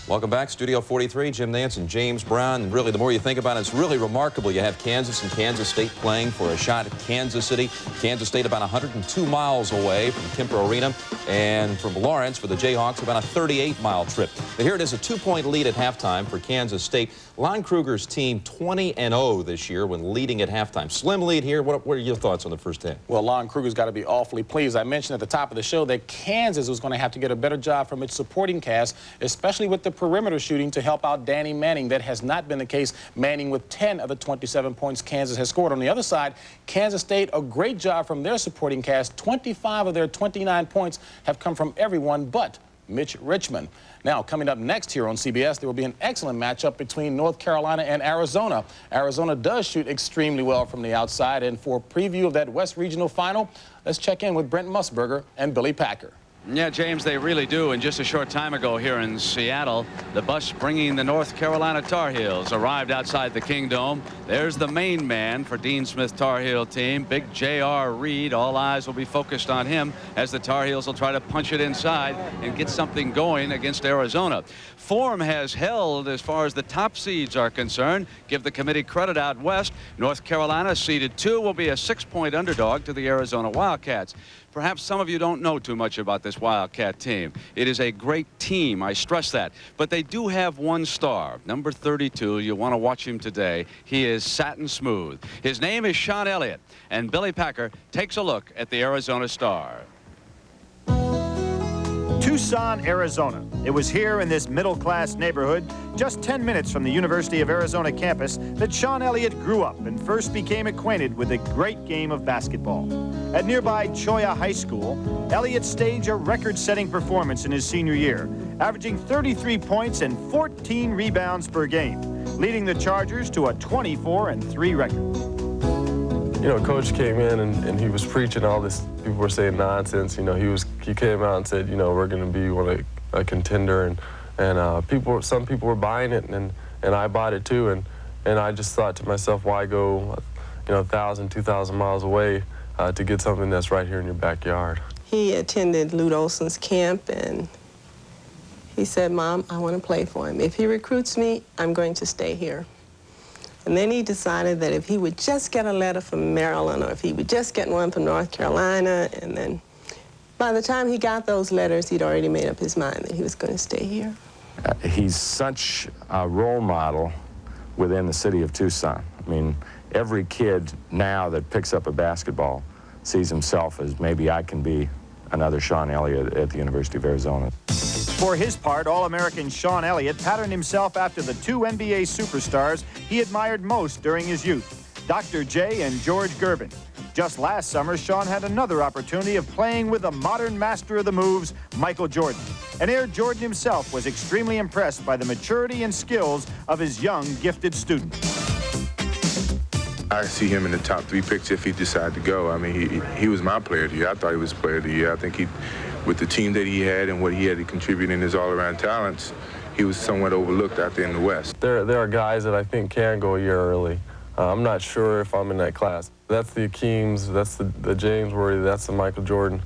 [SPEAKER 30] Welcome back, Studio 43, Jim Nance and James Brown. And really, the more you think about it, it's really remarkable. You have Kansas and Kansas State playing for a shot at Kansas City. Kansas State about 102 miles away from Kemper Arena, and from Lawrence for the Jayhawks about a 38-mile trip. But here it is, a 2-point lead at halftime for Kansas State. Lon Kruger's team 20-0 this year when leading at halftime. Slim lead here. What are your thoughts on the first half?
[SPEAKER 31] Well, Lon Kruger's got to be awfully pleased. I mentioned at the top of the show that Kansas was going to have to get a better job from its supporting cast, especially with the perimeter shooting to help out Danny Manning. That has not been the case. Manning with 10 of the 27 points Kansas has scored. On the other side, Kansas State, a great job from their supporting cast. 25 of their 29 points have come from everyone but Mitch Richmond. Now, coming up next here on CBS, there will be an excellent matchup between North Carolina and Arizona. Arizona does shoot extremely well from the outside, and for a preview of that West Regional Final, let's check in with Brent Musburger and Billy Packer.
[SPEAKER 4] Yeah, James, they really do. And just a short time ago here in Seattle, the bus bringing the North Carolina Tar Heels arrived outside the Kingdome. There's the main man for Dean Smith Tar Heel team, Big J.R. Reed. All eyes will be focused on him as the Tar Heels will try to punch it inside and get something going against Arizona. Form has held as far as the top seeds are concerned. Give the committee credit out west. North Carolina, seeded 2, will be a 6-point underdog to the Arizona Wildcats. Perhaps some of you don't know too much about this Wildcat team. It is a great team, I stress that. But they do have one star, number 32. You want to watch him today. He is satin smooth. His name is Sean Elliott. And Billy Packer takes a look at the Arizona star.
[SPEAKER 5] Tucson, Arizona. It was here in this middle-class neighborhood, just 10 minutes from the University of Arizona campus, that Sean Elliott grew up and first became acquainted with the great game of basketball. At nearby Cholla High School, Elliott staged a record-setting performance in his senior year, averaging 33 points and 14 rebounds per game, leading the Chargers to a 24-3 record.
[SPEAKER 9] You know, Coach came in and he was preaching all this. People were saying nonsense. You know, he came out and said, you know, we're going to be a contender, and some people were buying it, and I bought it too, and I just thought to myself, why go, you know, 1,000, 2,000 miles away to get something that's right here in your backyard?
[SPEAKER 11] He attended Lute Olson's camp, and he said, Mom, I want to play for him. If he recruits me, I'm going to stay here. And then he decided that if he would just get a letter from Maryland, or if he would just get one from North Carolina, and then by the time he got those letters, he'd already made up his mind that he was going to stay here.
[SPEAKER 12] He's such a role model within the city of Tucson. I mean, every kid now that picks up a basketball sees himself as maybe I can be another Sean Elliott at the University of Arizona.
[SPEAKER 5] For his part, All-American Sean Elliott patterned himself after the 2 NBA superstars he admired most during his youth, Dr. J and George Gervin. Just last summer, Sean had another opportunity of playing with the modern master of the moves, Michael Jordan. And Air Jordan himself was extremely impressed by the maturity and skills of his young, gifted student.
[SPEAKER 13] I see him in the top 3 picks if he decided to go. I mean, he was my player of the year. I thought he was player of the year. I think with the team that he had and what he had to contribute in his all-around talents, he was somewhat overlooked out there in the West.
[SPEAKER 9] There are guys that I think can go a year early. I'm not sure if I'm in that class. That's the Akeems, that's the James Worthy, that's the Michael Jordan,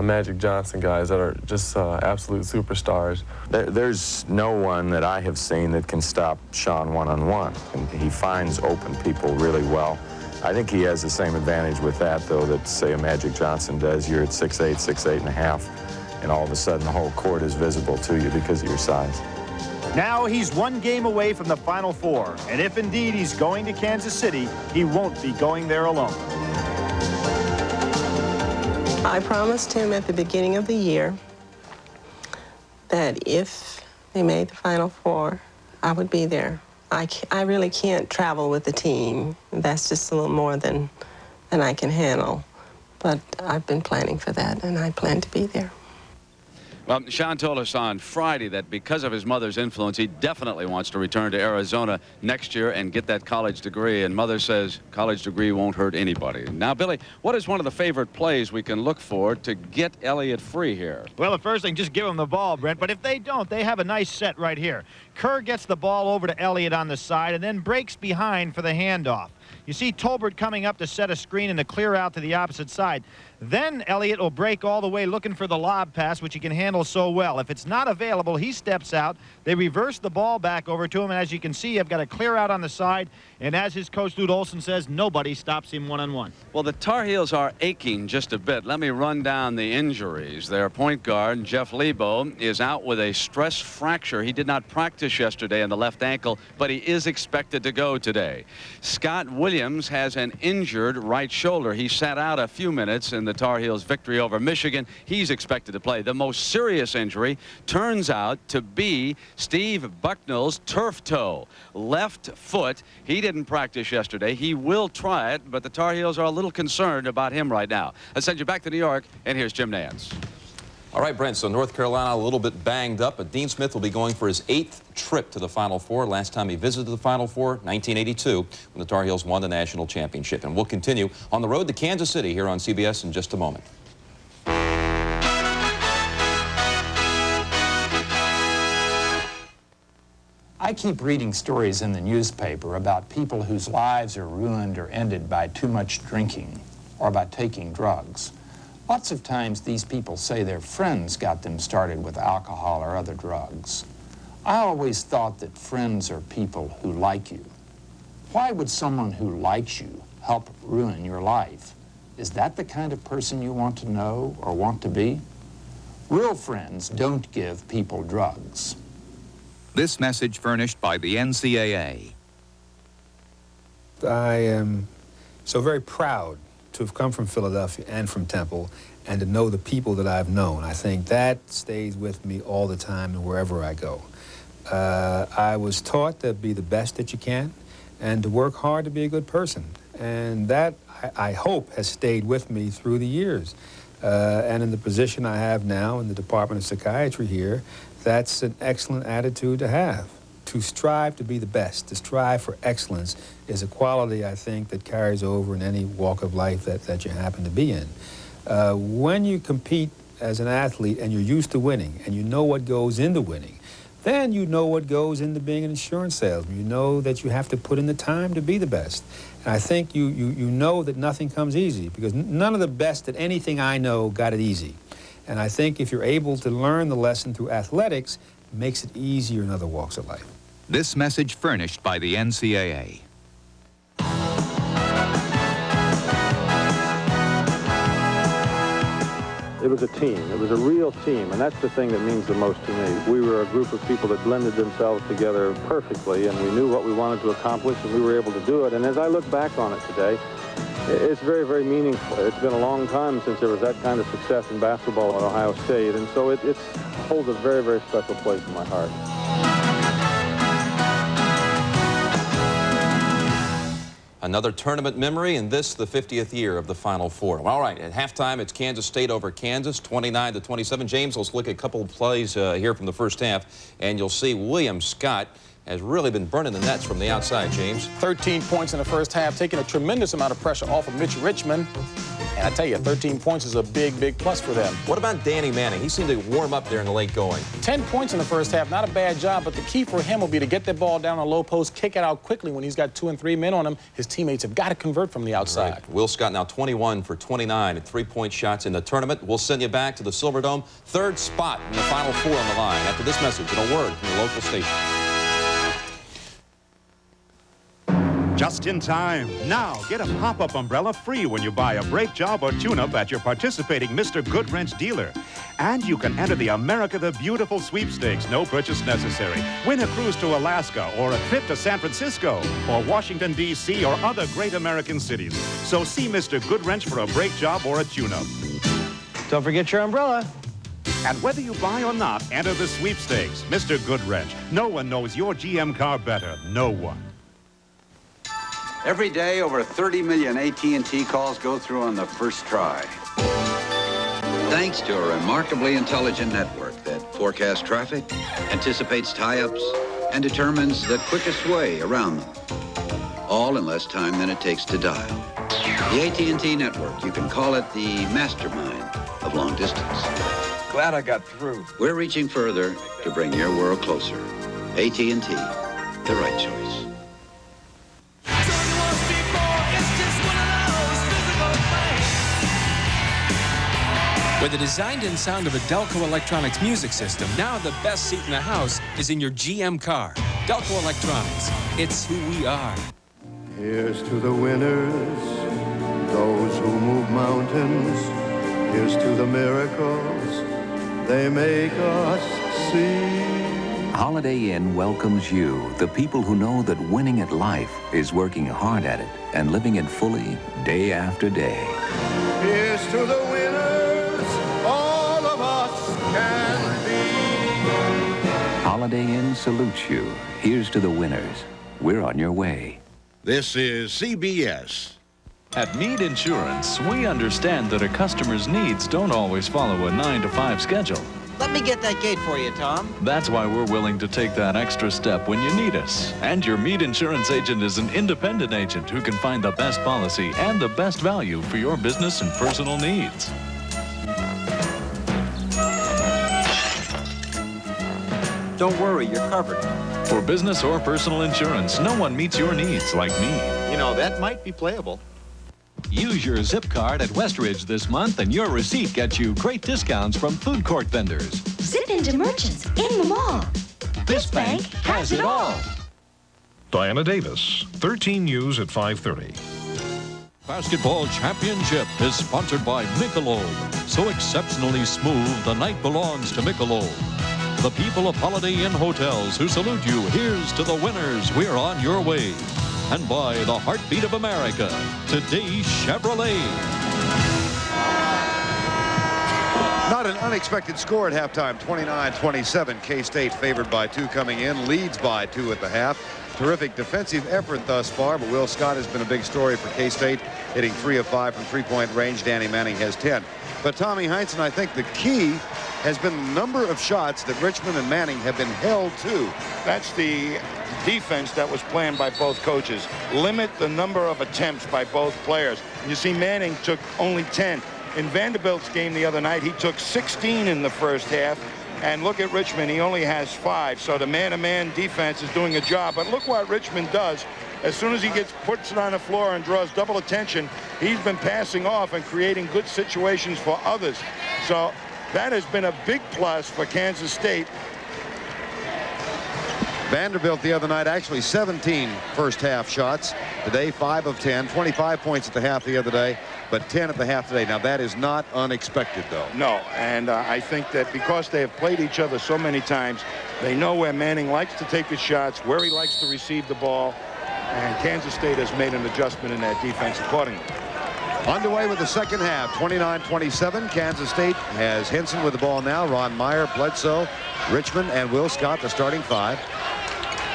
[SPEAKER 9] Magic Johnson guys that are just absolute superstars.
[SPEAKER 12] There's no one that I have seen that can stop Sean one-on-one. And he finds open people really well. I think he has the same advantage with that, though, that, say, a Magic Johnson does. You're at 6'8", 6'8.5", and all of a sudden the whole court is visible to you because of your size.
[SPEAKER 5] Now he's 1 game away from the Final Four, and if indeed he's going to Kansas City, he won't be going there alone.
[SPEAKER 11] I promised him at the beginning of the year that if they made the Final Four, I would be there. I really can't travel with the team. That's just a little more than I can handle. But I've been planning for that, and I plan to be there.
[SPEAKER 4] Well, Sean told us on Friday that because of his mother's influence, he definitely wants to return to Arizona next year and get that college degree. And Mother says college degree won't hurt anybody. Now, Billy, what is one of the favorite plays we can look for to get Elliott free here?
[SPEAKER 5] Well, the first thing, just give him the ball, Brent. But if they don't, they have a nice set right here. Kerr gets the ball over to Elliott on the side and then breaks behind for the handoff. You see Tolbert coming up to set a screen and to clear out to the opposite side. Then Elliott will break all the way looking for the lob pass, which he can handle so well. If it's not available, he steps out. They reverse the ball back over to him, and as you can see, I've got a clear out on the side. And as his coach, Lute Olson, says, nobody stops him one-on-one.
[SPEAKER 4] Well, the Tar Heels are aching just a bit. Let me run down the injuries. Their point guard, Jeff Lebo, is out with a stress fracture. He did not practice yesterday in the left ankle, but he is expected to go today. Scott Williams has an injured right shoulder. He sat out a few minutes in the Tar Heels' victory over Michigan. He's expected to play. The most serious injury turns out to be Steve Bucknell's turf toe, left foot. He didn't practice yesterday. He will try it, but the Tar Heels are a little concerned about him right now. Let's send you back to New York, and here's Jim Nance.
[SPEAKER 30] All right, Brent, so North Carolina a little bit banged up, but Dean Smith will be going for his 8th trip to the Final Four. Last time he visited the Final Four, 1982, when the Tar Heels won the national championship. And we'll continue on the road to Kansas City here on CBS in just a moment.
[SPEAKER 1] I keep reading stories in the newspaper about people whose lives are ruined or ended by too much drinking or by taking drugs. Lots of times these people say their friends got them started with alcohol or other drugs. I always thought that friends are people who like you. Why would someone who likes you help ruin your life? Is that the kind of person you want to know or want to be? Real friends don't give people drugs.
[SPEAKER 2] This message furnished by the NCAA.
[SPEAKER 3] I am so very proud to have come from Philadelphia and from Temple and to know the people that I've known. I think that stays with me all the time and wherever I go. I was taught to be the best that you can and to work hard to be a good person. And that, I hope, has stayed with me through the years. And in the position I have now in the Department of Psychiatry here, that's an excellent attitude to have. To strive to be the best, to strive for excellence is a quality, I think, that carries over in any walk of life that you happen to be in. When you compete as an athlete and you're used to winning and you know what goes into winning, then you know what goes into being an insurance salesman. You know that you have to put in the time to be the best. And I think you know that nothing comes easy, because none of the best at anything I know got it easy. And I think if you're able to learn the lesson through athletics, it makes it easier in other walks of life.
[SPEAKER 2] This message furnished by the NCAA.
[SPEAKER 14] It was a team. It was a real team, and that's the thing that means the most to me. We were a group of people that blended themselves together perfectly, and we knew what we wanted to accomplish, and we were able to do it. And as I look back on it today, it's very, very meaningful. It's been a long time since there was that kind of success in basketball at Ohio State, and so it holds a very, very special place in my heart.
[SPEAKER 30] Another tournament memory, and this the 50th year of the Final Four. All right, at halftime, it's Kansas State over Kansas, 29-27. James, let's look at a couple of plays here from the first half, and you'll see William Scott has really been burning the nets from the outside, James.
[SPEAKER 31] 13 points in the first half, taking a tremendous amount of pressure off of Mitch Richmond. And I tell you, 13 points is a big, big plus for them.
[SPEAKER 30] What about Danny Manning? He seemed to warm up there in the late going.
[SPEAKER 31] 10 points in the first half, not a bad job, but the key for him will be to get that ball down on low post, kick it out quickly when he's got 2 and 3 men on him. His teammates have got to convert from the outside.
[SPEAKER 30] Right. Will Scott now 21 for 29 at 3-point shots in the tournament. We'll send you back to the Silverdome. Third spot in the Final Four on the line after this message and a word from the local station.
[SPEAKER 15] Just in time. Now, get a pop-up umbrella free when you buy a brake job or tune-up at your participating Mr. Goodwrench dealer. And you can enter the America the Beautiful sweepstakes, no purchase necessary. Win a cruise to Alaska or a trip to San Francisco or Washington, D.C. or other great American cities. So see Mr. Goodwrench for a brake job or a tune-up.
[SPEAKER 5] Don't forget your umbrella.
[SPEAKER 15] And whether you buy or not, enter the sweepstakes. Mr. Goodwrench. No one knows your GM car better. No one.
[SPEAKER 16] Every day, over 30 million AT&T calls go through on the first try. Thanks to a remarkably intelligent network that forecasts traffic, anticipates tie-ups, and determines the quickest way around them. All in less time than it takes to dial. The AT&T network, you can call it the mastermind of long distance. Glad I got through. We're reaching further to bring your world closer. AT&T, the right choice.
[SPEAKER 17] With the designed and sound of a Delco Electronics music system, now the best seat in the house is in your GM car. Delco Electronics, it's who we are.
[SPEAKER 18] Here's to the winners, those who move mountains. Here's to the miracles they make us see.
[SPEAKER 7] Holiday Inn welcomes you, the people who know that winning at life is working hard at it and living it fully day after day.
[SPEAKER 18] Here's to the winners, all of us can be.
[SPEAKER 7] Holiday Inn salutes you. Here's to the winners. We're on your way.
[SPEAKER 27] This is CBS.
[SPEAKER 28] At Mead Insurance, we understand that a customer's needs don't always follow a 9-to-5 schedule.
[SPEAKER 19] Let me get that gate for you, Tom.
[SPEAKER 28] That's why we're willing to take that extra step when you need us. And your Mead Insurance agent is an independent agent who can find the best policy and the best value for your business and personal needs.
[SPEAKER 6] Don't worry, you're covered.
[SPEAKER 28] For business or personal insurance, no one meets your needs like me.
[SPEAKER 6] You know, that might be playable.
[SPEAKER 8] Use your Zip card at Westridge this month, and your receipt gets you great discounts from food court vendors.
[SPEAKER 10] Zip into merchants in the mall. This bank has it all.
[SPEAKER 20] Diana Davis, 13 News at 5:30.
[SPEAKER 21] Basketball Championship is sponsored by Michelob. So exceptionally smooth, the night belongs to Michelob. The people of Holiday Inn Hotels who salute you, here's to the winners. We're on your way. And by the heartbeat of America, today's Chevrolet.
[SPEAKER 22] Not an unexpected score at halftime, 29-27. K-State favored by 2 coming in, leads by 2 at the half. Terrific defensive effort thus far, but Will Scott has been a big story for K-State, hitting 3 of 5 from three-point range. Danny Manning has 10. But Tommy Heinsohn, I think the key has been the number of shots that Richmond and Manning have been held to.
[SPEAKER 23] That's the defense that was planned by both coaches. Limit the number of attempts by both players. You see, Manning took only 10. In Vanderbilt's game the other night, he took 16 in the first half. And look at Richmond, he only has 5. So the man-to-man defense is doing a job. But look what Richmond does. As soon as he puts it on the floor and draws double attention, he's been passing off and creating good situations for others. So that has been a big plus for Kansas State.
[SPEAKER 22] Vanderbilt the other night, actually 17 first half shots. Today, 5 of 10, 25 points at the half the other day, but 10 at the half today. Now, that is not unexpected, though.
[SPEAKER 23] No, and I think that because they have played each other so many times, they know where Manning likes to take his shots, where he likes to receive the ball, and Kansas State has made an adjustment in that defense accordingly.
[SPEAKER 22] Underway with the second half, 29-27. Kansas State has Henson with the ball now. Ron Meyer, Bledsoe, Richmond, and Will Scott, the starting 5.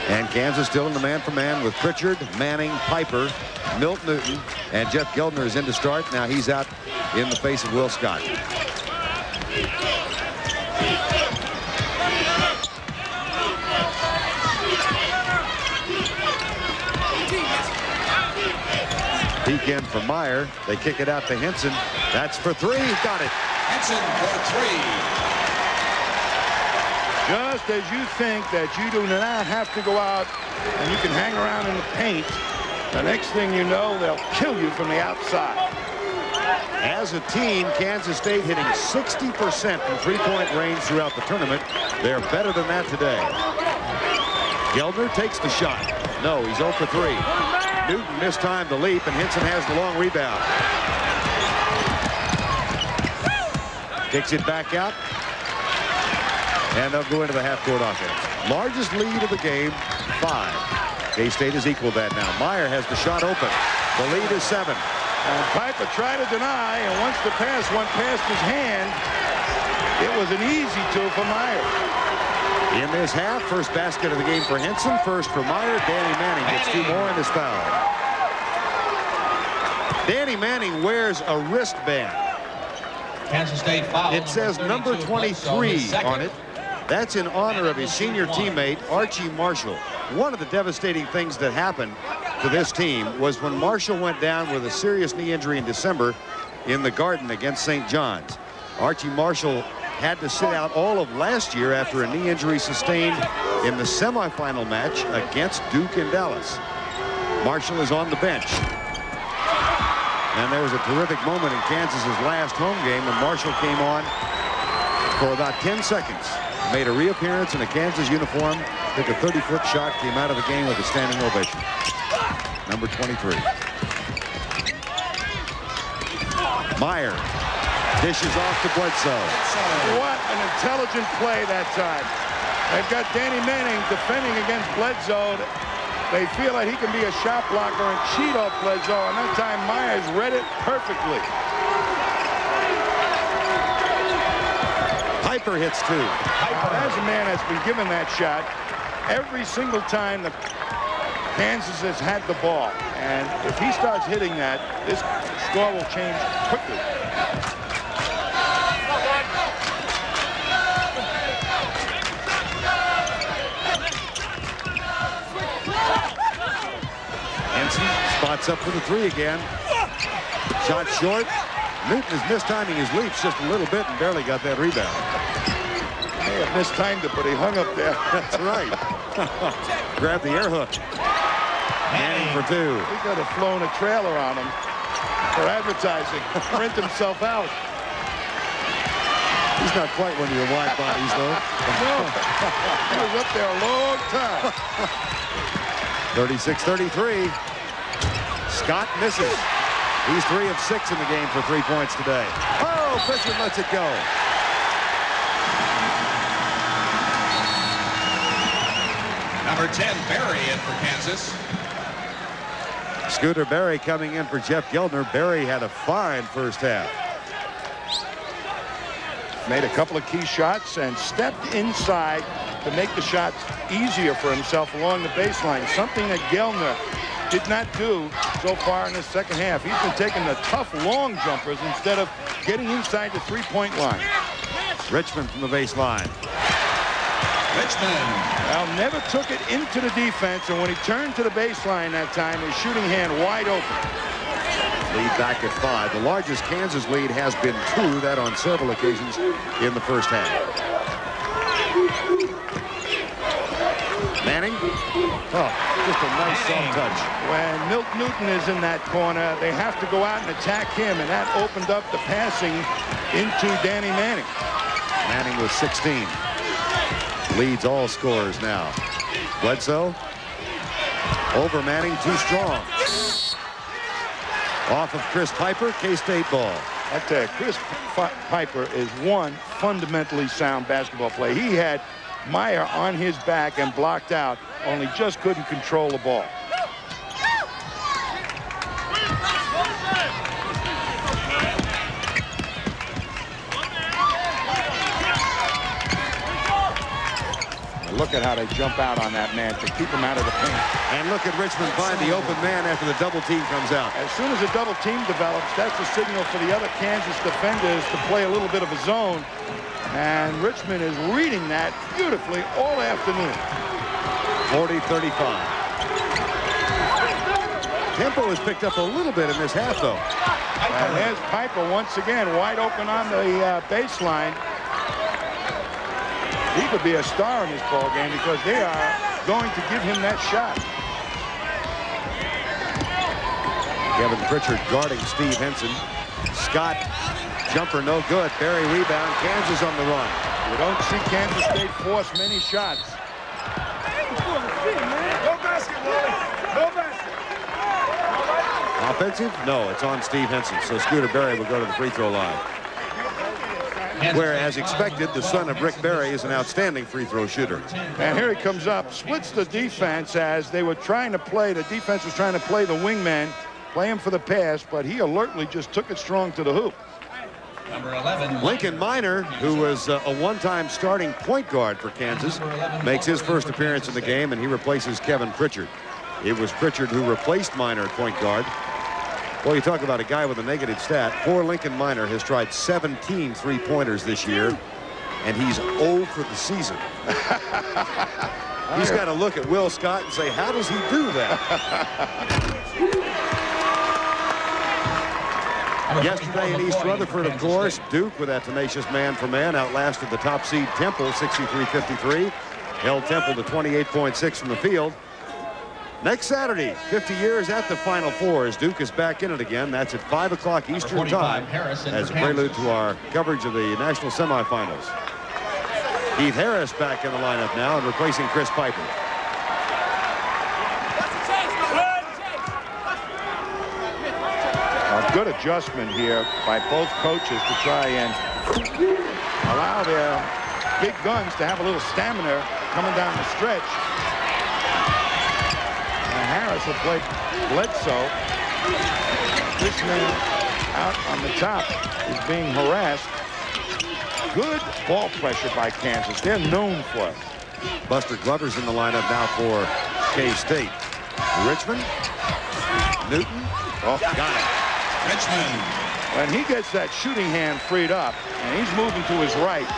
[SPEAKER 22] And Kansas still in the man-for-man with Pritchard, Manning, Piper, Milt Newton, and Jeff Geldner is in to start. Now he's out in the face of Will Scott. Peek in for Meyer. They kick it out to Henson. That's for 3. Got it.
[SPEAKER 16] Henson for 3.
[SPEAKER 23] Just as you think that you do not have to go out and you can hang around in the paint, the next thing you know, they'll kill you from the outside.
[SPEAKER 22] As a team, Kansas State hitting 60% from three-point range throughout the tournament. They're better than that today. Geldner takes the shot. No, he's 0 for 3. Newton mistimed the leap, and Henson has the long rebound. Kicks it back out. And they'll go into the half-court offense. Largest lead of the game, 5. K-State has equaled that now. Meyer has the shot open. The lead is 7.
[SPEAKER 23] And Piper tried to deny, and once the pass went past his hand, it was an easy two for Meyer.
[SPEAKER 22] In this half, first basket of the game for Henson, first for Meyer. Danny Manning gets 2 more and is fouled. Danny Manning wears a wristband.
[SPEAKER 16] Kansas State foul.
[SPEAKER 22] It says number 23 on it. That's in honor of his senior teammate, Archie Marshall. One of the devastating things that happened to this team was when Marshall went down with a serious knee injury in December in the Garden against St. John's. Archie Marshall had to sit out all of last year after a knee injury sustained in the semifinal match against Duke in Dallas. Marshall is on the bench. And there was a terrific moment in Kansas's last home game when Marshall came on for about 10 seconds. Made a reappearance in a Kansas uniform, took a 30-foot shot, came out of the game with a standing ovation. Number 23. Meyer dishes off to Bledsoe.
[SPEAKER 23] What an intelligent play that time. They've got Danny Manning defending against Bledsoe. They feel that he can be a shot blocker and cheat off Bledsoe, and that time Myers read it perfectly.
[SPEAKER 22] Piper hits 2.
[SPEAKER 23] As a man that's been given that shot every single time that Kansas has had the ball, and if he starts hitting that, this score will change quickly.
[SPEAKER 22] Henson spots up for the 3 again. Shot short. Newton is mistiming his leaps just a little bit and barely got that rebound.
[SPEAKER 23] may have mistimed it, but he hung up there.
[SPEAKER 22] That's right. Grab the air hook. Manning for two.
[SPEAKER 23] He could have flown a trailer on him for advertising. Rent himself out.
[SPEAKER 22] He's not quite one of your wide bodies, though.
[SPEAKER 23] No. He was up there a long time.
[SPEAKER 22] 36-33. Scott misses. He's 3 of 6 in the game for 3 points today. Oh, Pritchard lets it go.
[SPEAKER 1] Number 10, Barry in for Kansas.
[SPEAKER 22] Scooter Berry coming in for Jeff Geldner. Berry had a fine first half.
[SPEAKER 23] Made a couple of key shots and stepped inside to make the shots easier for himself along the baseline, something that Geldner did not do so far in the second half. He's been taking the tough long jumpers instead of getting inside the three-point line.
[SPEAKER 22] Richmond from the baseline.
[SPEAKER 23] Richmond. Well, never took it into the defense, and when he turned to the baseline that time, his shooting hand wide open.
[SPEAKER 22] Lead back at 5. The largest Kansas lead has been 2, that on several occasions in the first half. Manning. Oh, just a nice soft touch.
[SPEAKER 23] When Milt Newton is in that corner, they have to go out and attack him, and that opened up the passing into Danny Manning.
[SPEAKER 22] Manning with 16. Leads all scorers now. Bledsoe. Over Manning, too strong. Off of Chris Piper, K-State ball.
[SPEAKER 23] I tell you, Chris Piper is one fundamentally sound basketball player. He had Meyer on his back and blocked out, only just couldn't control the ball. Look at how they jump out on that man to keep him out of the paint.
[SPEAKER 22] And look at Richmond find the open man after the double team comes out.
[SPEAKER 23] As soon as a double team develops, that's a signal for the other Kansas defenders to play a little bit of a zone. And Richmond is reading that beautifully all afternoon.
[SPEAKER 22] 40-35. Tempo has picked up a little bit in this half, though.
[SPEAKER 23] And there's Piper once again wide open on the baseline. He could be a star in this ball game because they are going to give him that shot.
[SPEAKER 22] Kevin Pritchard guarding Steve Henson. Scott, jumper no good. Barry rebound. Kansas on the run.
[SPEAKER 23] You don't see Kansas State force many shots.
[SPEAKER 18] No basket, Wally. No basket.
[SPEAKER 22] Offensive? No, it's on Steve Henson. So Scooter Berry will go to the free throw line. Where, as expected, the son of Rick Barry is an outstanding free throw shooter.
[SPEAKER 23] And here he comes up, splits the defense as they were trying to play. The defense was trying to play the wingman, play him for the pass, but he alertly just took it strong to the hoop.
[SPEAKER 1] Number 11.
[SPEAKER 22] Lincoln Minor, who was a one-time starting point guard for Kansas, makes his first appearance in the game, and he replaces Kevin Pritchard. It was Pritchard who replaced Minor at point guard. Well, you talk about a guy with a negative stat. Poor Lincoln Minor has tried 17 three-pointers this year, and he's 0 for the season. He's got to look at Will Scott and say, how does he do that? Yesterday in East Rutherford, of course, Duke, with that tenacious man-for-man, outlasted the top seed Temple 63-53. Held Temple to 28.6 from the field. Next Saturday, 50 years at the Final Four, as Duke is back in it again. That's at 5 o'clock Eastern Time as a prelude to our coverage of the national semifinals. Keith Harris back in the lineup now and replacing Chris Piper.
[SPEAKER 23] A good adjustment here by both coaches to try and allow their big guns to have a little stamina coming down the stretch. Harris will play Bledsoe. This man out on the top is being harassed. Good ball pressure by Kansas. They're known for it.
[SPEAKER 22] Buster Glover's in the lineup now for K-State. Richmond. Newton.
[SPEAKER 23] Oh,
[SPEAKER 22] got it.
[SPEAKER 23] Richmond. When he gets that shooting hand freed up and he's moving to his right,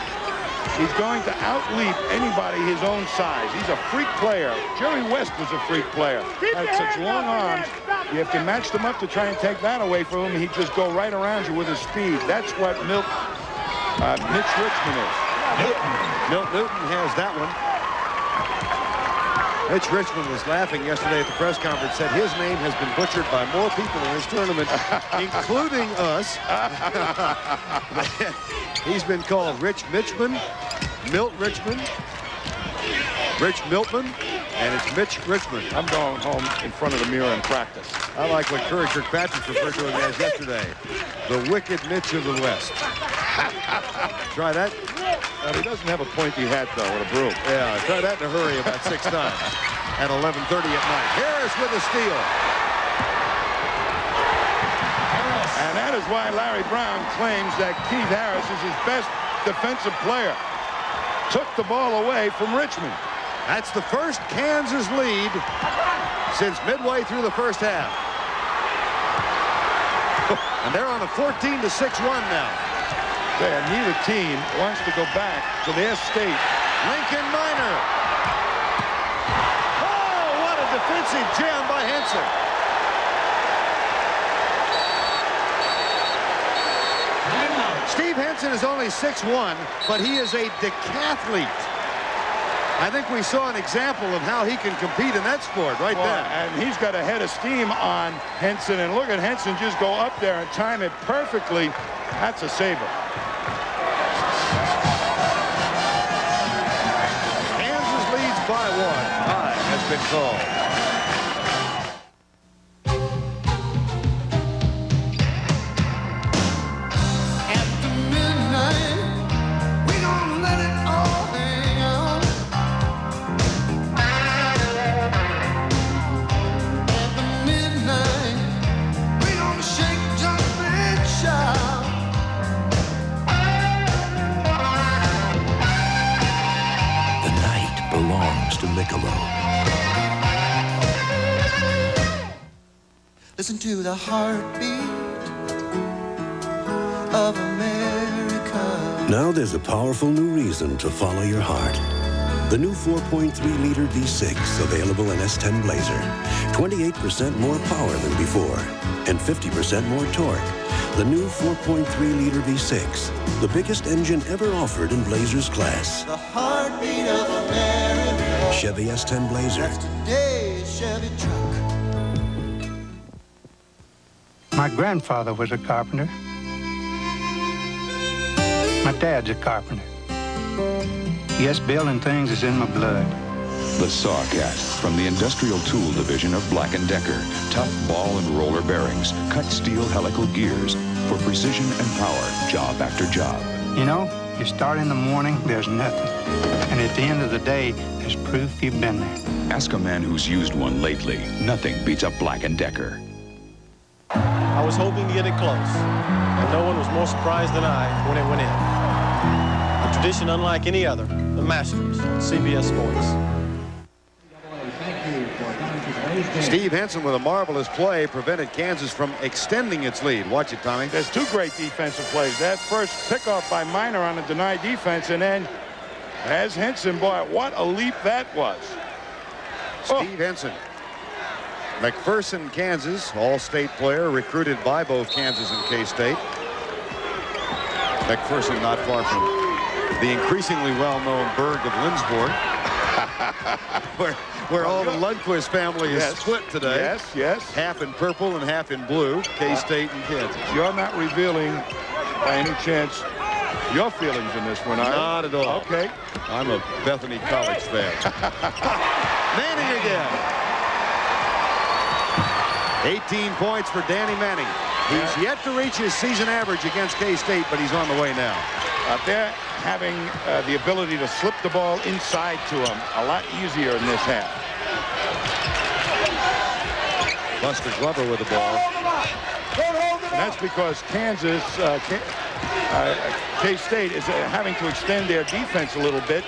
[SPEAKER 23] he's going to outleap anybody his own size. He's a freak player. Jerry West was a freak player. Had such long arms. You have to match them up to try and take that away from him. He'd just go right around you with his speed. That's what Mitch Richmond is.
[SPEAKER 22] Milt Newton has that one. Mitch Richmond was laughing yesterday at the press conference, said his name has been butchered by more people in this tournament, including us. He's been called Rich Mitchman, Milt Richmond, Rich Miltman, and it's Mitch Richmond.
[SPEAKER 23] I'm going home in front of the mirror and practice.
[SPEAKER 22] I like what Curry Kirkpatrick referred to him as yesterday. The wicked Mitch of the West. Try that.
[SPEAKER 23] He doesn't have a pointy hat, though, with a broom.
[SPEAKER 22] Yeah, try that in a hurry about 6 times at 11:30 at night. Harris with a steal.
[SPEAKER 23] And that is why Larry Brown claims that Keith Harris is his best defensive player. Took the ball away from Richmond.
[SPEAKER 22] That's the first Kansas lead since midway through the first half. And they're on a 14-6 run now.
[SPEAKER 23] There, neither team wants to go back to their state.
[SPEAKER 22] Lincoln Minor. Oh, what a defensive jam by Henson. Steve Henson is only 6'1", but he is a decathlete. I think we saw an example of how he can compete in that sport right there.
[SPEAKER 23] And he's got a head of steam on Henson. And look at Henson just go up there and time it perfectly. That's a saber.
[SPEAKER 22] Kansas leads by 1. Time has been called.
[SPEAKER 2] Listen to the heartbeat of America.
[SPEAKER 3] Now there's a powerful new reason to follow your heart. The new 4.3-liter V6 available in S10 Blazer. 28% more power than before and 50% more torque. The new 4.3-liter V6, the biggest engine ever offered in Blazer's class.
[SPEAKER 2] The heartbeat of America.
[SPEAKER 3] Chevy S10 Blazer.
[SPEAKER 2] That's today's Chevy truck.
[SPEAKER 4] My grandfather was a carpenter. My dad's a carpenter. Yes, building things is in my blood.
[SPEAKER 9] The Sawcat from the Industrial Tool Division of Black & Decker. Tough ball and roller bearings, cut steel helical gears for precision and power, job after job.
[SPEAKER 4] You know, you start in the morning, there's nothing. And at the end of the day, there's proof you've been there.
[SPEAKER 9] Ask a man who's used one lately. Nothing beats a Black & Decker.
[SPEAKER 11] I was hoping to get it close, and no one was more surprised than I when it went in. A tradition unlike any other, the Masters, CBS Sports.
[SPEAKER 22] Steve Henson with a marvelous play prevented Kansas from extending its lead. Watch it, Tommy.
[SPEAKER 23] There's 2 great defensive plays. That first pickoff by Minor on a denied defense, and then as Henson, boy, what a leap that was.
[SPEAKER 22] Steve Henson. McPherson, Kansas, all-state player, recruited by both Kansas and K-State. McPherson not far from the increasingly well-known burg of Lindsborg, where all the Lundquist family is split today.
[SPEAKER 23] Yes, yes.
[SPEAKER 22] Half in purple and half in blue, K-State and Kansas.
[SPEAKER 23] You're not revealing, by any chance, your feelings in this one, are you?
[SPEAKER 22] Not at all.
[SPEAKER 23] Okay.
[SPEAKER 22] I'm a Bethany College fan. Manning again. 18 points for Danny Manning. He's yet to reach his season average against K-State, but he's on the way now.
[SPEAKER 23] They're having the ability to slip the ball inside to him a lot easier in this half.
[SPEAKER 22] Buster Glover with the ball.
[SPEAKER 23] And that's because Kansas, K-State is having to extend their defense a little bit.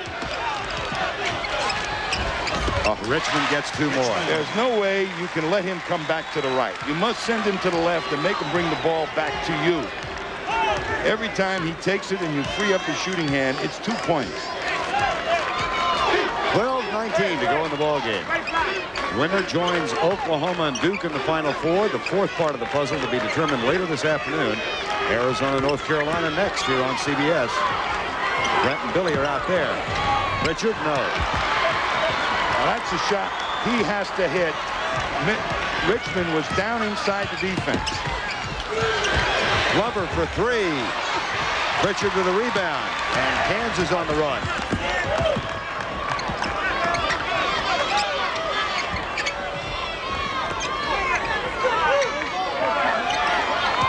[SPEAKER 22] Richmond gets 2 more.
[SPEAKER 23] There's no way you can let him come back to the right. You must send him to the left and make him bring the ball back to you. Every time he takes it and you free up his shooting hand, it's 2 points.
[SPEAKER 22] 12-19 to go in the ball game. Winner joins Oklahoma and Duke in the Final Four. The 4th part of the puzzle to be determined later this afternoon. Arizona, North Carolina next here on CBS. Brent and Billy are out there. Richard, no.
[SPEAKER 23] Now that's a shot he has to hit. Richmond was down inside the defense.
[SPEAKER 22] Glover for three. Richard with a rebound. And Kansas on the run.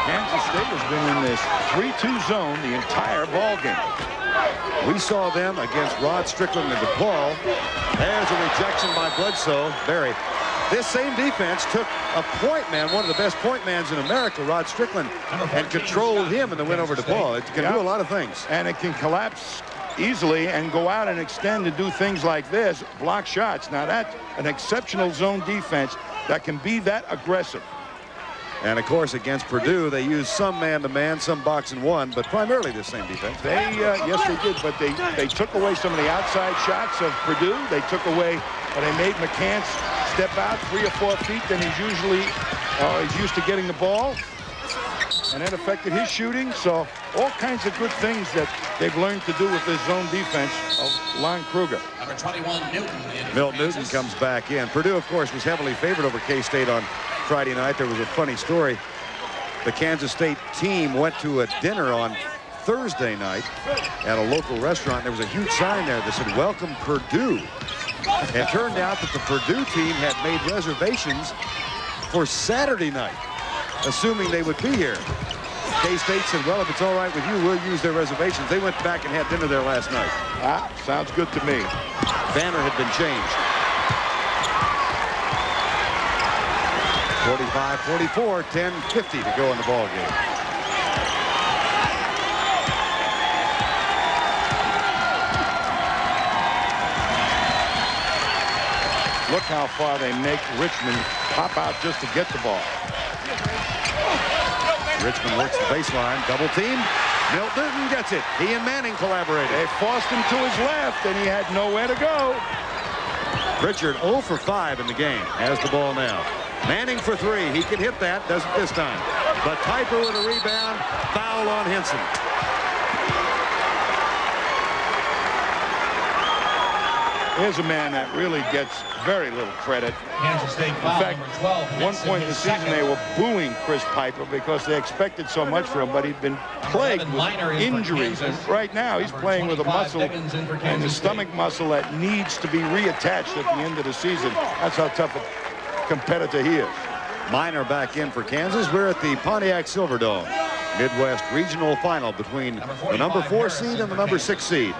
[SPEAKER 23] Kansas State has been in this 3-2 zone the entire ball game.
[SPEAKER 22] We saw them against Rod Strickland and DePaul. There's a rejection by Bledsoe. Barry. This same defense took a point man, one of the best point mans in America, Rod Strickland, and controlled him in the win over DePaul. It can do a lot of things.
[SPEAKER 23] And it can collapse easily and go out and extend and do things like this, block shots. Now that's an exceptional zone defense that can be that aggressive.
[SPEAKER 22] And of course, against Purdue, they used some man-to-man, some box and one, but primarily the same defense.
[SPEAKER 23] Yes, they did, but they took away some of the outside shots of Purdue. They took away, they made McCants step out 3 or 4 feet than he's usually, he's used to getting the ball. And that affected his shooting. So all kinds of good things that they've learned to do with this zone defense of Lon Kruger.
[SPEAKER 1] Number 21, Newton.
[SPEAKER 22] Milt Newton comes back in. Purdue, of course, was heavily favored over K-State on Friday night. There was a funny story. The Kansas State team went to a dinner on Thursday night at a local restaurant. There was a huge sign there that said, "Welcome Purdue." It turned out that the Purdue team had made reservations for Saturday night, assuming they would be here. K-State said, "Well, if it's all right with you, we'll use their reservations." They went back and had dinner there last night.
[SPEAKER 23] Sounds good to me.
[SPEAKER 22] Banner had been changed. 45-44, 10:50 to go in the ball game.
[SPEAKER 23] Look how far they make Richmond pop out just to get the ball.
[SPEAKER 22] Richmond works the baseline, double team. Milt Newton gets it. He and Manning collaborated.
[SPEAKER 23] They forced him to his left, and he had nowhere to go.
[SPEAKER 22] Richard 0 for 5 in the game. Has the ball now. Manning for 3. He can hit that. Doesn't this time. But Piper with a rebound. Foul on Henson.
[SPEAKER 23] Here's a man that really gets very little credit.
[SPEAKER 1] Kansas State
[SPEAKER 23] In
[SPEAKER 1] foul,
[SPEAKER 23] fact,
[SPEAKER 1] number 12.
[SPEAKER 23] one point in the season they were booing Chris Piper because they expected so much from him, but he'd been plagued with injuries. And right now he's playing with a muscle and the stomach muscle that needs to be reattached at the end of the season. That's how tough a competitor he is.
[SPEAKER 22] Minor back in for Kansas. We're at the Pontiac Silverdome Midwest Regional Final between the number 4 seed and the number 6 seed.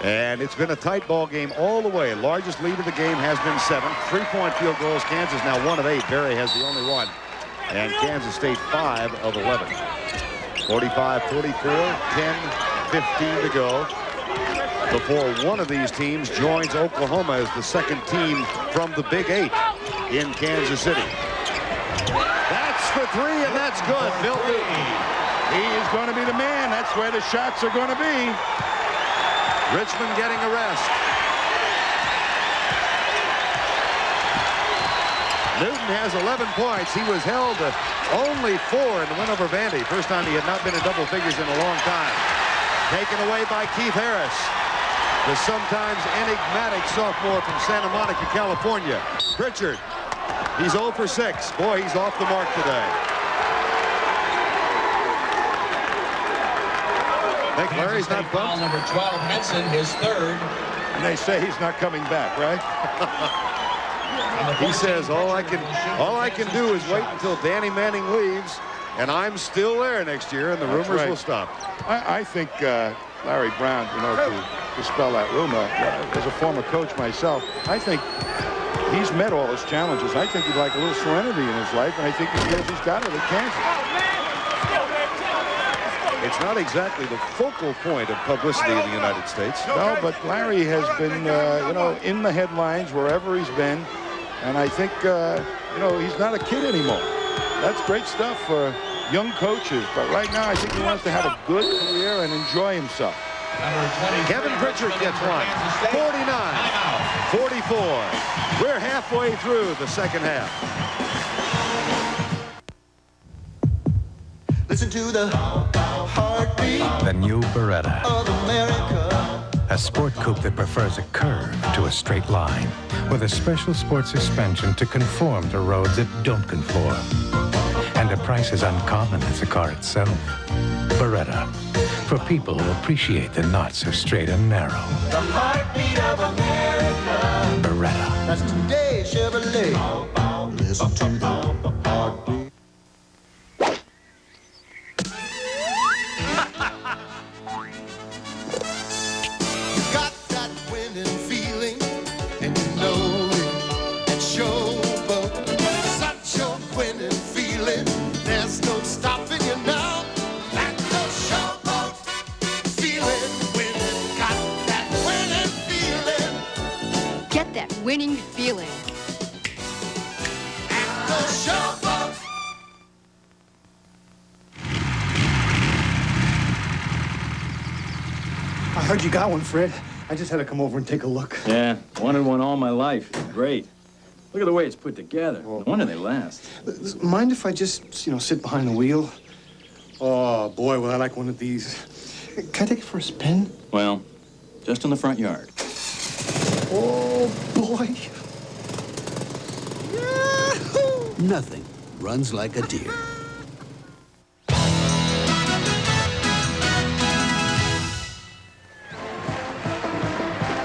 [SPEAKER 22] And it's been a tight ball game all the way. Largest lead of the game has been 7. 3-point field goals. Kansas now 1 of 8. Barry has the only one. And Kansas State 5 of 11. 45-44, 10-15 to go before one of these teams joins Oklahoma as the second team from the Big 8 in Kansas City. That's for 3, and that's good. Milt Newton.
[SPEAKER 23] He is going to be the man. That's where the shots are going to be.
[SPEAKER 22] Richmond getting a rest. Newton has 11 points. He was held to only 4 in the win over Vandy. First time he had not been in double figures in a long time. Taken away by Keith Harris, the sometimes enigmatic sophomore from Santa Monica, California. Pritchard, he's 0 for 6. Boy, he's off the mark today. Think Larry's not bumped.
[SPEAKER 1] Number 12, Henson, his 3rd.
[SPEAKER 23] And they say he's not coming back, right?
[SPEAKER 22] He says all I can do is wait until Danny Manning leaves, and I'm still there next year, and the rumors will stop.
[SPEAKER 23] I think Larry Brown, to dispel that rumor, as a former coach myself, I think he's met all his challenges. I think he'd like a little serenity in his life, and I think he feels he's got it at Kansas.
[SPEAKER 22] It's not exactly the focal point of publicity in the United States.
[SPEAKER 23] No, but Larry has been, in the headlines wherever he's been. And I think, he's not a kid anymore. That's great stuff for young coaches. But right now, I think he wants to have a good career and enjoy himself.
[SPEAKER 22] Kevin Pritchard gets one. 49-44. We're halfway through the second half.
[SPEAKER 2] Listen to the heartbeat
[SPEAKER 5] The new Beretta.
[SPEAKER 2] of America.
[SPEAKER 5] A sport coupe that prefers a curve to a straight line, with a special sport suspension to conform to roads that don't conform. And a price as uncommon as the car itself. Beretta, for people who appreciate the not so straight and narrow.
[SPEAKER 2] The heartbeat of America.
[SPEAKER 5] Beretta.
[SPEAKER 2] That's today, Chevrolet. Listen to the heartbeat. You got that winning feeling, and you know it at Showboat. Such a winning feeling, there's no stopping you now. That's the Showboat feeling, winning, got that winning feeling.
[SPEAKER 10] Get that winning feeling.
[SPEAKER 2] The Showboat.
[SPEAKER 12] I heard you got one, Fred. I just had to come over and take a look.
[SPEAKER 13] Yeah, wanted one all my life. Great. Look at the way it's put together. No wonder they last.
[SPEAKER 12] Mind if I just, sit behind the wheel? Oh, boy, would I like one of these. Can I take it for a spin?
[SPEAKER 13] Well, just in the front yard.
[SPEAKER 12] Oh, boy.
[SPEAKER 3] Nothing runs like a deer.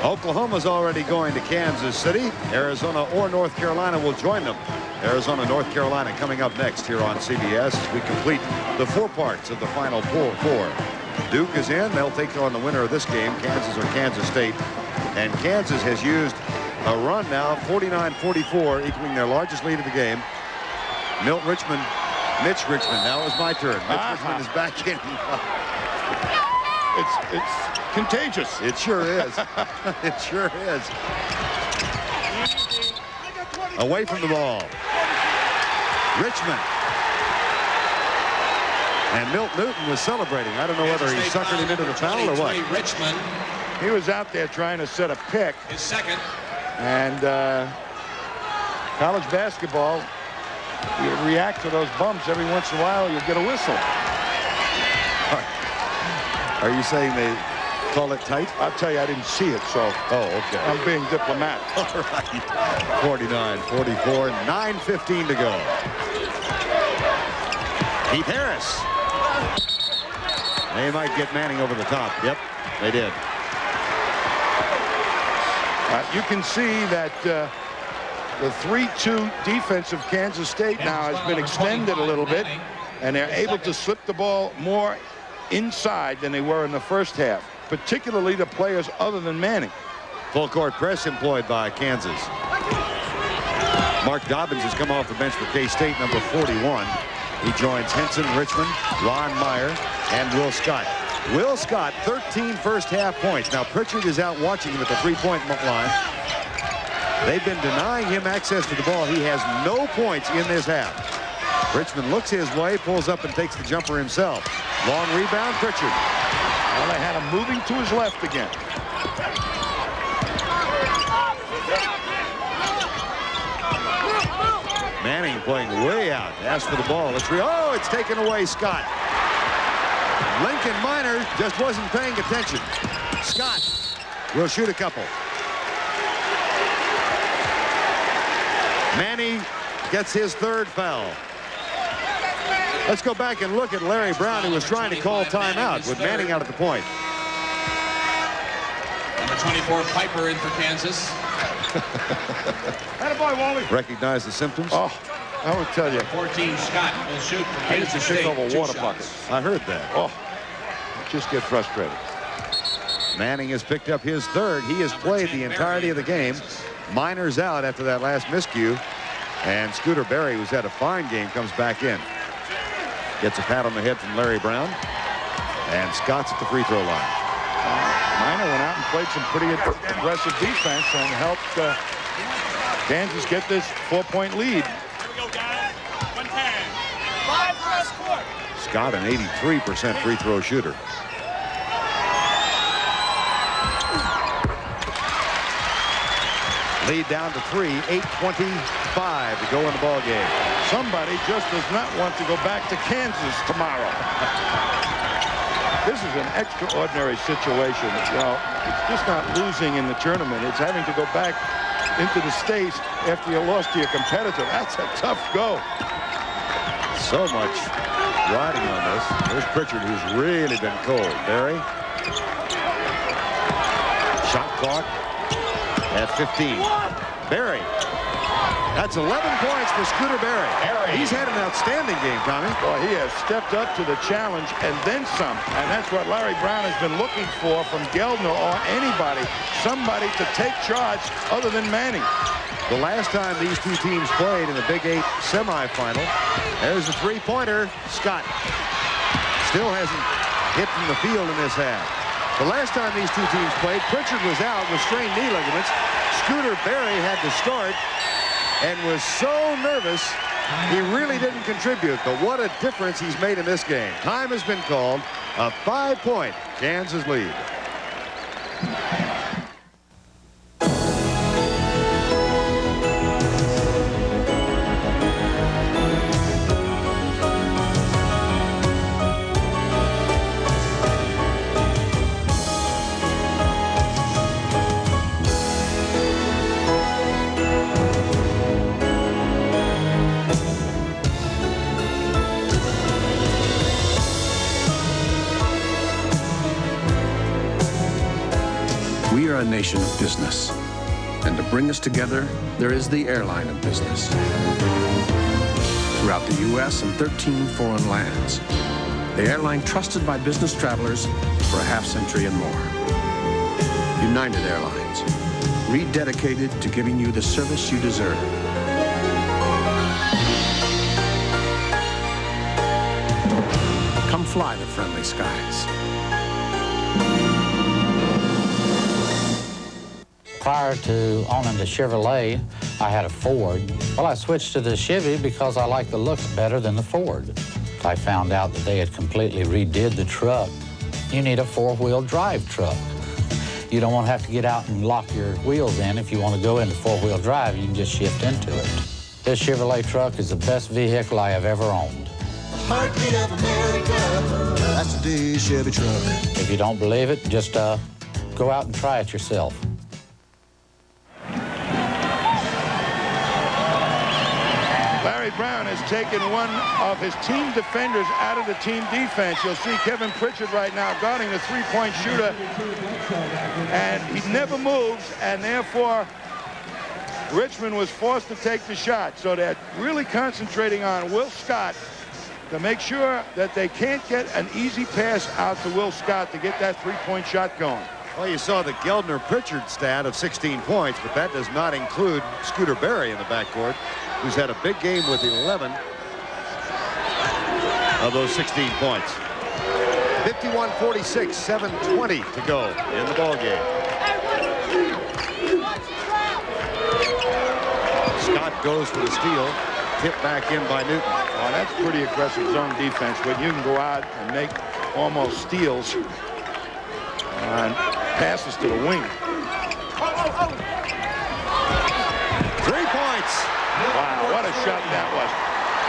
[SPEAKER 22] Oklahoma's already going to Kansas City. Arizona or North Carolina will join them. Arizona, North Carolina coming up next here on CBS as we complete the 4 parts of the Final Four. Duke is in. They'll take on the winner of this game, Kansas or Kansas State. And Kansas has used a run now, 49-44, equaling their largest lead of the game. Mitch Richmond. Now it's my turn. Mitch Richmond is back in.
[SPEAKER 23] It's contagious.
[SPEAKER 22] It sure is. It sure is. Away from the ball. Richmond. And Milt Newton was celebrating. I don't know whether he suckered him into the foul or what.
[SPEAKER 23] Richmond. He was out there trying to set a pick.
[SPEAKER 1] His second.
[SPEAKER 23] And college basketball, you react to those bumps every once in a while, you get a whistle.
[SPEAKER 22] Are you saying they call it tight?
[SPEAKER 23] I'll tell you, I didn't see it, so.
[SPEAKER 22] Oh, okay.
[SPEAKER 23] I'm being diplomatic.
[SPEAKER 22] All right. 49-44, 9:15 to go. Keith Harris. They might get Manning over the top. Yep, they did.
[SPEAKER 23] You can see that the 3-2 defense of Kansas State now has been extended a little bit, and they're able to slip the ball more inside than they were in the first half, particularly the players other than Manning.
[SPEAKER 22] Full court press employed by Kansas. Mark Dobbins has come off the bench for K-State, number 41. He joins Henson, Richmond, Ron Meyer, and Will Scott. Will Scott, 13 first-half points. Now, Pritchard is out watching him at the three-point line. They've been denying him access to the ball. He has no points in this half. Richmond looks his way, pulls up, and takes the jumper himself. Long rebound, Pritchard.
[SPEAKER 23] Well, they had him moving to his left again.
[SPEAKER 22] Manning playing way out. Asks for the ball. It's taken away, Scott. Lincoln Minor just wasn't paying attention. Scott will shoot a couple. Manning gets his third foul. Let's go back and look at Larry Brown, who was trying to call timeout with Manning out at the point.
[SPEAKER 1] Number 24, Piper in for Kansas.
[SPEAKER 23] Attaboy, Wally.
[SPEAKER 22] Recognize the symptoms?
[SPEAKER 23] Oh, I would tell you.
[SPEAKER 1] 14, Scott will shoot for
[SPEAKER 23] I used to
[SPEAKER 1] Kansas
[SPEAKER 23] shake
[SPEAKER 1] State.
[SPEAKER 23] over
[SPEAKER 1] 2
[SPEAKER 23] water
[SPEAKER 1] shots.
[SPEAKER 23] buckets.
[SPEAKER 22] I heard that.
[SPEAKER 23] Oh, just get frustrated.
[SPEAKER 22] Manning has picked up his third. He has played the entirety of the game. Minor's out after that last miscue. And Scooter Berry, who's had a fine game, comes back in. Gets a pat on the head from Larry Brown. And Scott's at the free throw line.
[SPEAKER 23] Minor went out and played some pretty aggressive defense and helped Kansas get this 4-point lead.
[SPEAKER 22] Scott, an 83% free throw shooter. Lead down to 3, 8:25 to go in the ball game.
[SPEAKER 23] Somebody just does not want to go back to Kansas tomorrow. This is an extraordinary situation. You know, it's just not losing in the tournament. It's having to go back into the States after you lost to your competitor. That's a tough go.
[SPEAKER 22] So much riding on this. There's Pritchard, who's really been cold. Barry. Shot clock at 15. Barry. That's 11 points for Scooter Barry. He's had an outstanding game, Tommy.
[SPEAKER 23] Well, he has stepped up to the challenge and then some. And that's what Larry Brown has been looking for from Geldner or anybody. Somebody to take charge other than Manning.
[SPEAKER 22] The last time these two teams played in the Big 8 semifinal, there's a three-pointer. Scott still hasn't hit from the field in this half. The last time these two teams played, Pritchard was out with strained knee ligaments. Scooter Barry had to start and was so nervous he really didn't contribute. But what a difference he's made in this game. Time has been called. A 5-point Kansas lead.
[SPEAKER 7] We are a nation of business, and to bring us together, there is the airline of business. Throughout the U.S. and 13 foreign lands, the airline trusted by business travelers for a half-century and more. United Airlines, rededicated to giving you the service you deserve. Come fly the friendly skies.
[SPEAKER 14] Prior to owning the Chevrolet, I had a Ford. Well, I switched to the Chevy because I like the looks better than the Ford. I found out that they had completely redid the truck. You need a four-wheel drive truck. You don't want to have to get out and lock your wheels in. If you want to go into four-wheel drive, you can just shift into it. This Chevrolet truck is the best vehicle I have ever owned.
[SPEAKER 2] Heartbeat of America, that's today's Chevy truck.
[SPEAKER 14] If you don't believe it, just go out and try it yourself.
[SPEAKER 23] Larry Brown has taken one of his team defenders out of the team defense. You'll see Kevin Pritchard right now guarding the three-point shooter, and he never moves, and therefore Richmond was forced to take the shot. So they're really concentrating on Will Scott to make sure that they can't get an easy pass out to Will Scott to get that three-point shot going.
[SPEAKER 22] Well, you saw the Geldner-Pritchard stat of 16 points, but that does not include Scooter Barry in the backcourt, who's had a big game with 11 of those 16 points. 51-46, 7:20 to go in the ball game. Scott goes for the steal, tipped back in by Newton.
[SPEAKER 23] Oh, that's pretty aggressive zone defense when you can go out and make almost steals on passes to the wing.
[SPEAKER 22] 3 points.
[SPEAKER 23] Wow, what a shot that was.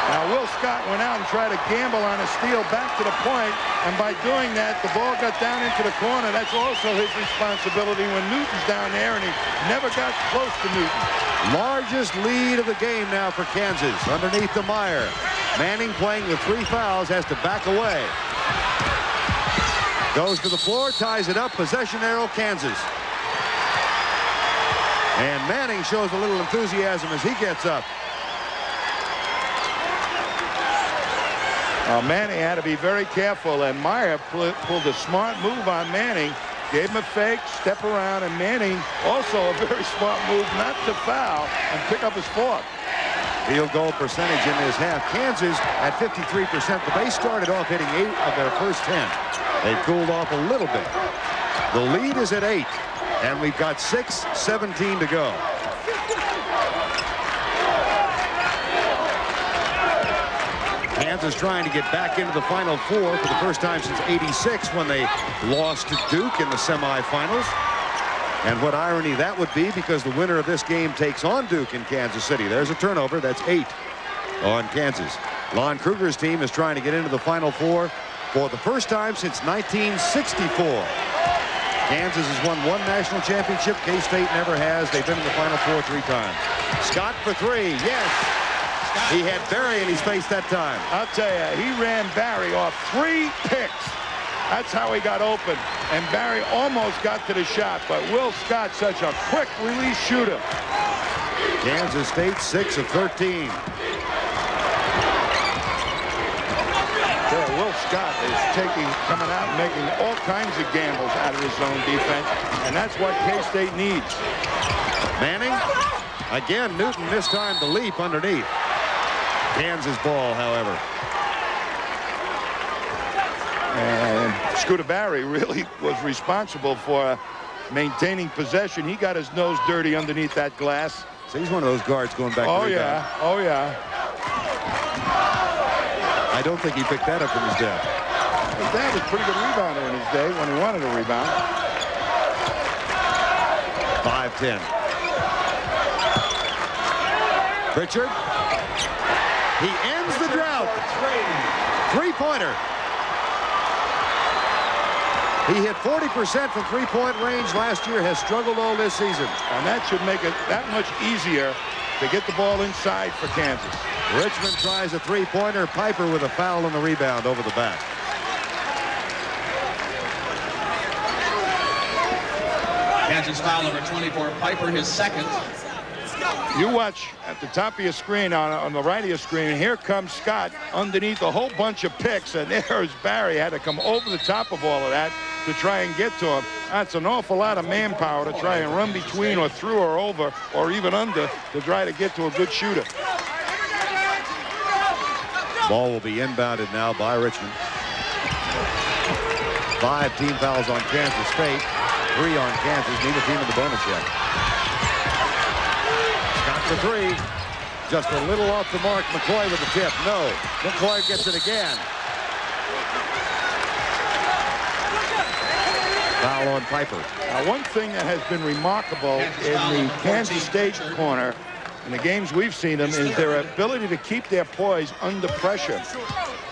[SPEAKER 23] Now, Will Scott went out and tried to gamble on a steal back to the point, and by doing that, the ball got down into the corner. That's also his responsibility when Newton's down there, and he never got close to Newton.
[SPEAKER 22] Largest lead of the game now for Kansas underneath the Meyer. Manning, playing with 3 fouls, has to back away. Goes to the floor, ties it up, possession arrow, Kansas. And Manning shows a little enthusiasm as he gets up.
[SPEAKER 23] Manning had to be very careful, and Meyer pulled a smart move on Manning, gave him a fake, step around, and Manning also a very smart move not to foul and pick up his fourth.
[SPEAKER 22] Field goal percentage in this half. Kansas at 53%, but they started off hitting 8 of their first 10. They cooled off a little bit. The lead is at 8, and we've got 6:17 to go. Kansas trying to get back into the Final Four for the first time since '86 when they lost to Duke in the semifinals. And what irony that would be, because the winner of this game takes on Duke in Kansas City. There's a turnover. That's 8 on Kansas. Lon Kruger's team is trying to get into the Final Four for the first time since 1964. Kansas has won 1 national championship. K-State never has. They've been in the Final Four 3 times. Scott for 3. Yes. He had Barry in his face that time.
[SPEAKER 23] I'll tell you, he ran Barry off 3 picks. That's how he got open. And Barry almost got to the shot, but Will Scott, such a quick release shooter.
[SPEAKER 22] Kansas State 6 of 13.
[SPEAKER 23] Will Scott is coming out and making all kinds of gambles out of his zone defense, and that's what K-State needs.
[SPEAKER 22] Manning. Again, Newton this time the leap underneath. Kansas ball, however.
[SPEAKER 23] And Scooter Barry really was responsible for maintaining possession. He got his nose dirty underneath that glass.
[SPEAKER 22] So he's one of those guards going back
[SPEAKER 23] to
[SPEAKER 22] rebound.
[SPEAKER 23] Yeah. Oh, yeah.
[SPEAKER 22] I don't think he picked that up from his dad.
[SPEAKER 23] His dad was a pretty good rebounder in his day when he wanted to rebound.
[SPEAKER 22] 5-10. Pritchard. He ends the drought. 3-pointer. He hit 40% from 3-point range last year, has struggled all this season.
[SPEAKER 23] And that should make it that much easier to get the ball inside for Kansas.
[SPEAKER 22] Richmond tries a 3-pointer. Piper with a foul on the rebound over the back.
[SPEAKER 1] Kansas foul number 24, Piper, his second.
[SPEAKER 23] You watch at the top of your screen, on the right of your screen, here comes Scott underneath a whole bunch of picks, and there's Barry. Had to come over the top of all of that to try and get to him. That's an awful lot of manpower to try and run between or through or over or even under to try to get to a good shooter.
[SPEAKER 22] Ball will be inbounded now by Richmond. 5 team fouls on Kansas State. 3 on Kansas. Neither team in the bonus yet. Scott for 3. Just a little off the mark. McCoy with the tip. No. McCoy gets it again. Foul on Piper.
[SPEAKER 23] Now, one thing that has been remarkable in the Kansas State corner in the games we've seen them is their ability to keep their poise under pressure.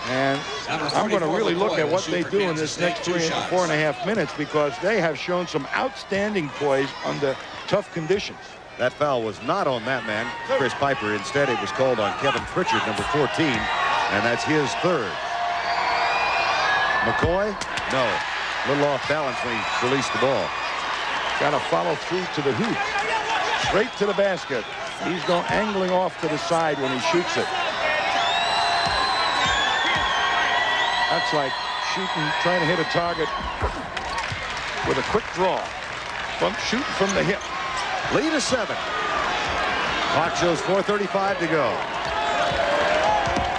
[SPEAKER 23] And I'm going to really look at what they do in this next 4.5 minutes, because they have shown some outstanding poise under tough conditions.
[SPEAKER 22] That foul was not on that man, Chris Piper. Instead, it was called on Kevin Pritchard, number 14, and that's his 3rd. McCoy? No. A little off balance when he released the ball.
[SPEAKER 23] Got to follow through to the hoop. Straight to the basket. He's going angling off to the side when he shoots it. That's like shooting, trying to hit a target with a quick draw. Shooting from the hip.
[SPEAKER 22] Lead is 7. Clock shows 4:35 to go.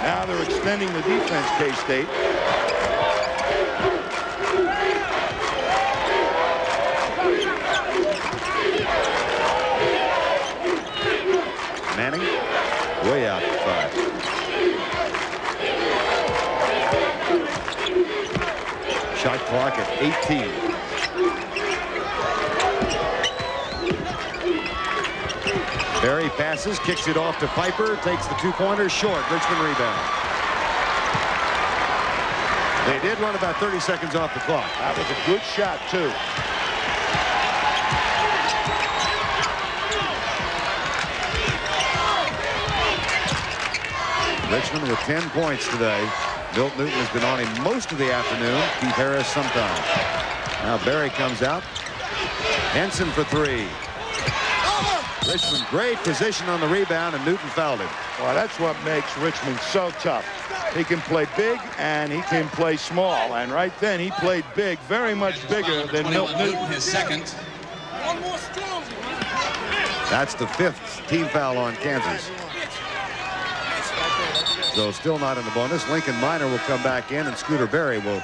[SPEAKER 23] Now they're extending the defense, K-State.
[SPEAKER 22] Manning, way out to 5. Shot clock at 18. Barry passes, kicks it off to Piper, takes the 2-pointer short. Richmond rebound. They did run about 30 seconds off the clock.
[SPEAKER 23] That was a good shot, too.
[SPEAKER 22] Richmond with 10 points today. Milt Newton has been on him most of the afternoon. Keith Harris sometimes. Now Barry comes out. Henson for 3. Richmond, great position on the rebound, and Newton fouled him.
[SPEAKER 23] Well, that's what makes Richmond so tough. He can play big and he can play small. And right then he played big, very much bigger than Milt Newton.
[SPEAKER 1] His second.
[SPEAKER 22] That's the 5th team foul on Kansas. So still not in the bonus. Lincoln Minor will come back in, and Scooter Barry will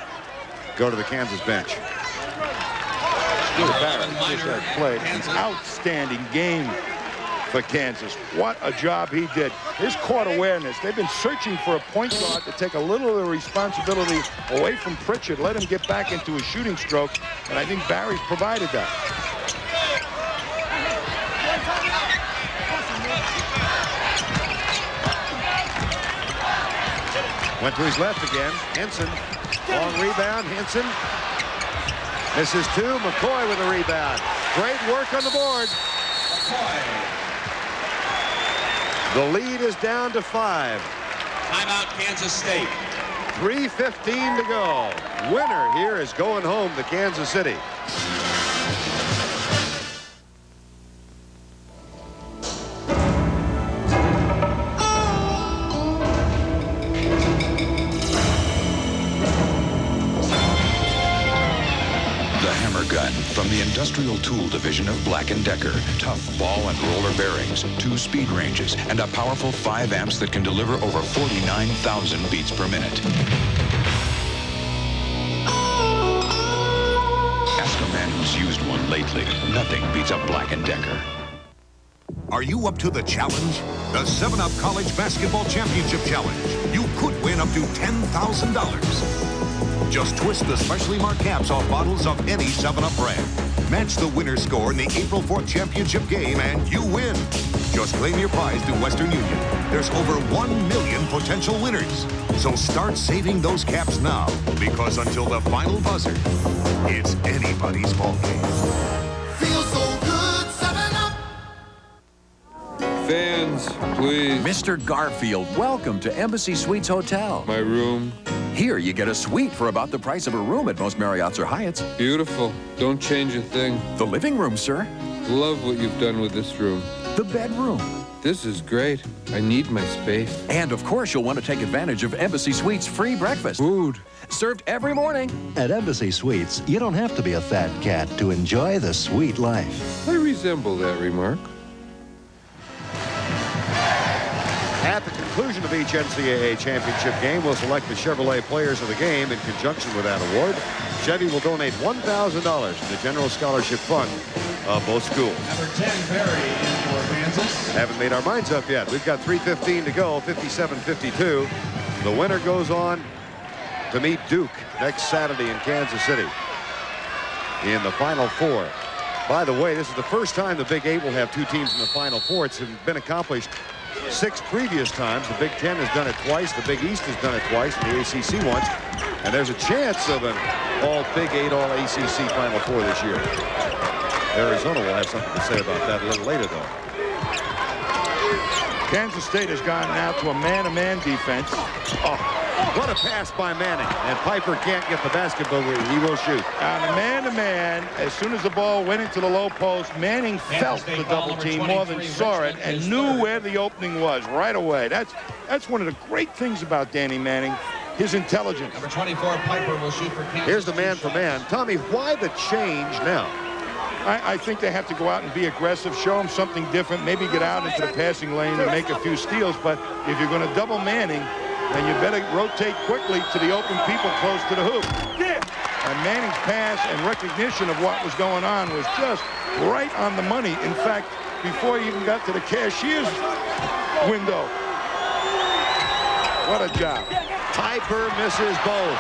[SPEAKER 22] go to the Kansas bench.
[SPEAKER 23] Scooter Barry just played an outstanding game for Kansas. What a job he did. His court awareness. They've been searching for a point guard to take a little of the responsibility away from Pritchard, let him get back into his shooting stroke, and I think Barry's provided that.
[SPEAKER 22] Went to his left again. Henson. Long rebound. Henson. Misses two. McCoy with a rebound. Great work on the board. The lead is down to 5.
[SPEAKER 1] Timeout, Kansas State.
[SPEAKER 22] 3:15 to go. Winner here is going home to Kansas City.
[SPEAKER 9] From the Industrial Tool Division of Black & Decker. Tough ball and roller bearings, 2 speed ranges, and a powerful 5 amps that can deliver over 49,000 beats per minute. Ask a man who's used one lately. Nothing beats a Black & Decker.
[SPEAKER 15] Are you up to the challenge? The 7-Up College Basketball Championship Challenge. You could win up to $10,000. Just twist the specially marked caps off bottles of any 7-Up brand. Match the winner's score in the April 4th championship game and you win. Just claim your prize through Western Union. There's over 1 million potential winners. So start saving those caps now, because until the final buzzer, it's anybody's ballgame.
[SPEAKER 2] Feels so good, 7-Up.
[SPEAKER 17] Fans, please.
[SPEAKER 19] Mr. Garfield, welcome to Embassy Suites Hotel.
[SPEAKER 17] My room.
[SPEAKER 19] Here, you get a suite for about the price of a room at most Marriotts or Hyatts.
[SPEAKER 17] Beautiful. Don't change a thing.
[SPEAKER 19] The living room, sir.
[SPEAKER 17] Love what you've done with this room.
[SPEAKER 19] The bedroom.
[SPEAKER 17] This is great. I need my space.
[SPEAKER 19] And, of course, you'll want to take advantage of Embassy Suites' free breakfast.
[SPEAKER 17] Food.
[SPEAKER 19] Served every morning.
[SPEAKER 24] At Embassy Suites, you don't have to be a fat cat to enjoy the sweet life.
[SPEAKER 17] I resemble that remark.
[SPEAKER 22] At the conclusion of each NCAA championship game, we'll select the Chevrolet players of the game in conjunction with that award. Chevy will donate $1,000 to the General Scholarship Fund of both schools.
[SPEAKER 1] Number 10, Barry, in for Kansas.
[SPEAKER 22] Haven't made our minds up yet. We've got 3:15 to go, 57-52. The winner goes on to meet Duke next Saturday in Kansas City in the Final Four. By the way, this is the first time the Big 8 will have 2 teams in the Final Four. It's been accomplished 6 previous times. The Big 10 has done it twice. The Big East has done it twice, and the ACC once. And there's a chance of an all-Big 8, all-ACC Final Four this year. Arizona will have something to say about that a little later, though.
[SPEAKER 23] Kansas State has gone now to a man-to-man defense.
[SPEAKER 22] Oh, what a pass by Manning. And Piper can't get the basketball. He will shoot.
[SPEAKER 23] On a man-to-man, as soon as the ball went into the low post, Manning felt the double team more than saw it and knew where the opening was right away. That's one of the great things about Danny Manning, his intelligence.
[SPEAKER 1] Number 24, Piper will shoot for Kansas.
[SPEAKER 22] Here's the man-for-man. Tommy, why the change now?
[SPEAKER 23] I think they have to go out and be aggressive, show them something different, maybe get out into the passing lane and make a few steals. But if you're going to double Manning, then you better rotate quickly to the open people close to the hoop. And Manning's pass and recognition of what was going on was just right on the money. In fact, before he even got to the cashier's window. What a job.
[SPEAKER 22] Piper misses both.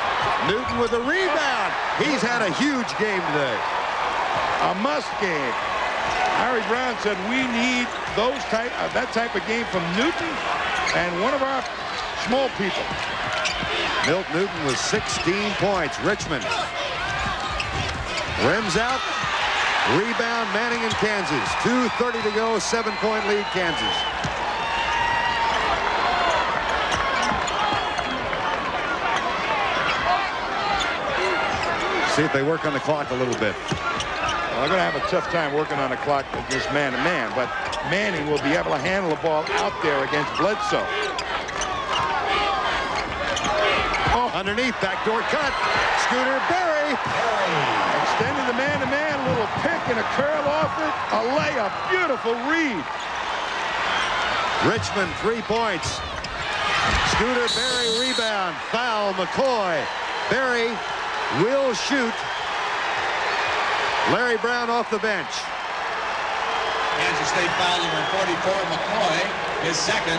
[SPEAKER 22] Newton with a rebound. He's had a huge game today.
[SPEAKER 23] A must game. Harry Brown said we need that type of game from Newton and one of our small people.
[SPEAKER 22] Milt Newton with 16 points. Richmond rims out. Rebound Manning in Kansas. 2:30 to go. 7-point lead Kansas. See if they work on the clock a little bit.
[SPEAKER 23] Well, they're going to have a tough time working on the clock against man-to-man, but Manning will be able to handle the ball out there against Bledsoe.
[SPEAKER 22] Oh, underneath, backdoor cut. Scooter Berry.
[SPEAKER 23] Extended the man-to-man, a little pick and a curl off it. A layup, beautiful read.
[SPEAKER 22] Richmond, 3 points. Scooter Berry rebound. Foul, McCoy. Berry will shoot. Larry Brown off the bench.
[SPEAKER 1] Kansas State foul number 44, McCoy, his second.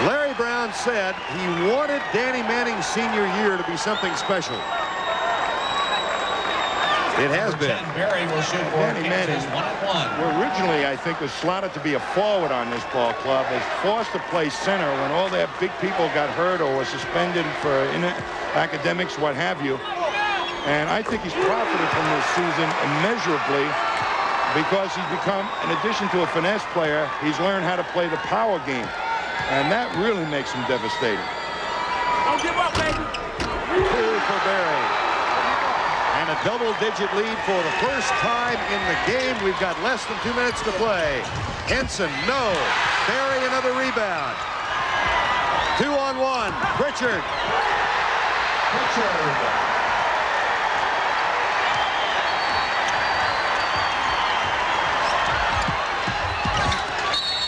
[SPEAKER 22] Larry Brown said he wanted Danny Manning's senior year to be something special. It has been.
[SPEAKER 1] Barry will shoot for Kansas 1-1.
[SPEAKER 23] Who originally, I think, was slotted to be a forward on this ball club, is forced to play center when all their big people got hurt or were suspended for academics, what have you. And I think he's profited from this season immeasurably because he's become, in addition to a finesse player, he's learned how to play the power game. And that really makes him devastating.
[SPEAKER 18] Don't give up, baby.
[SPEAKER 22] 2 for Barry. And a double-digit lead for the first time in the game. We've got less than 2 minutes to play. Henson, no. Barry, another rebound. 2-on-1. Pritchard.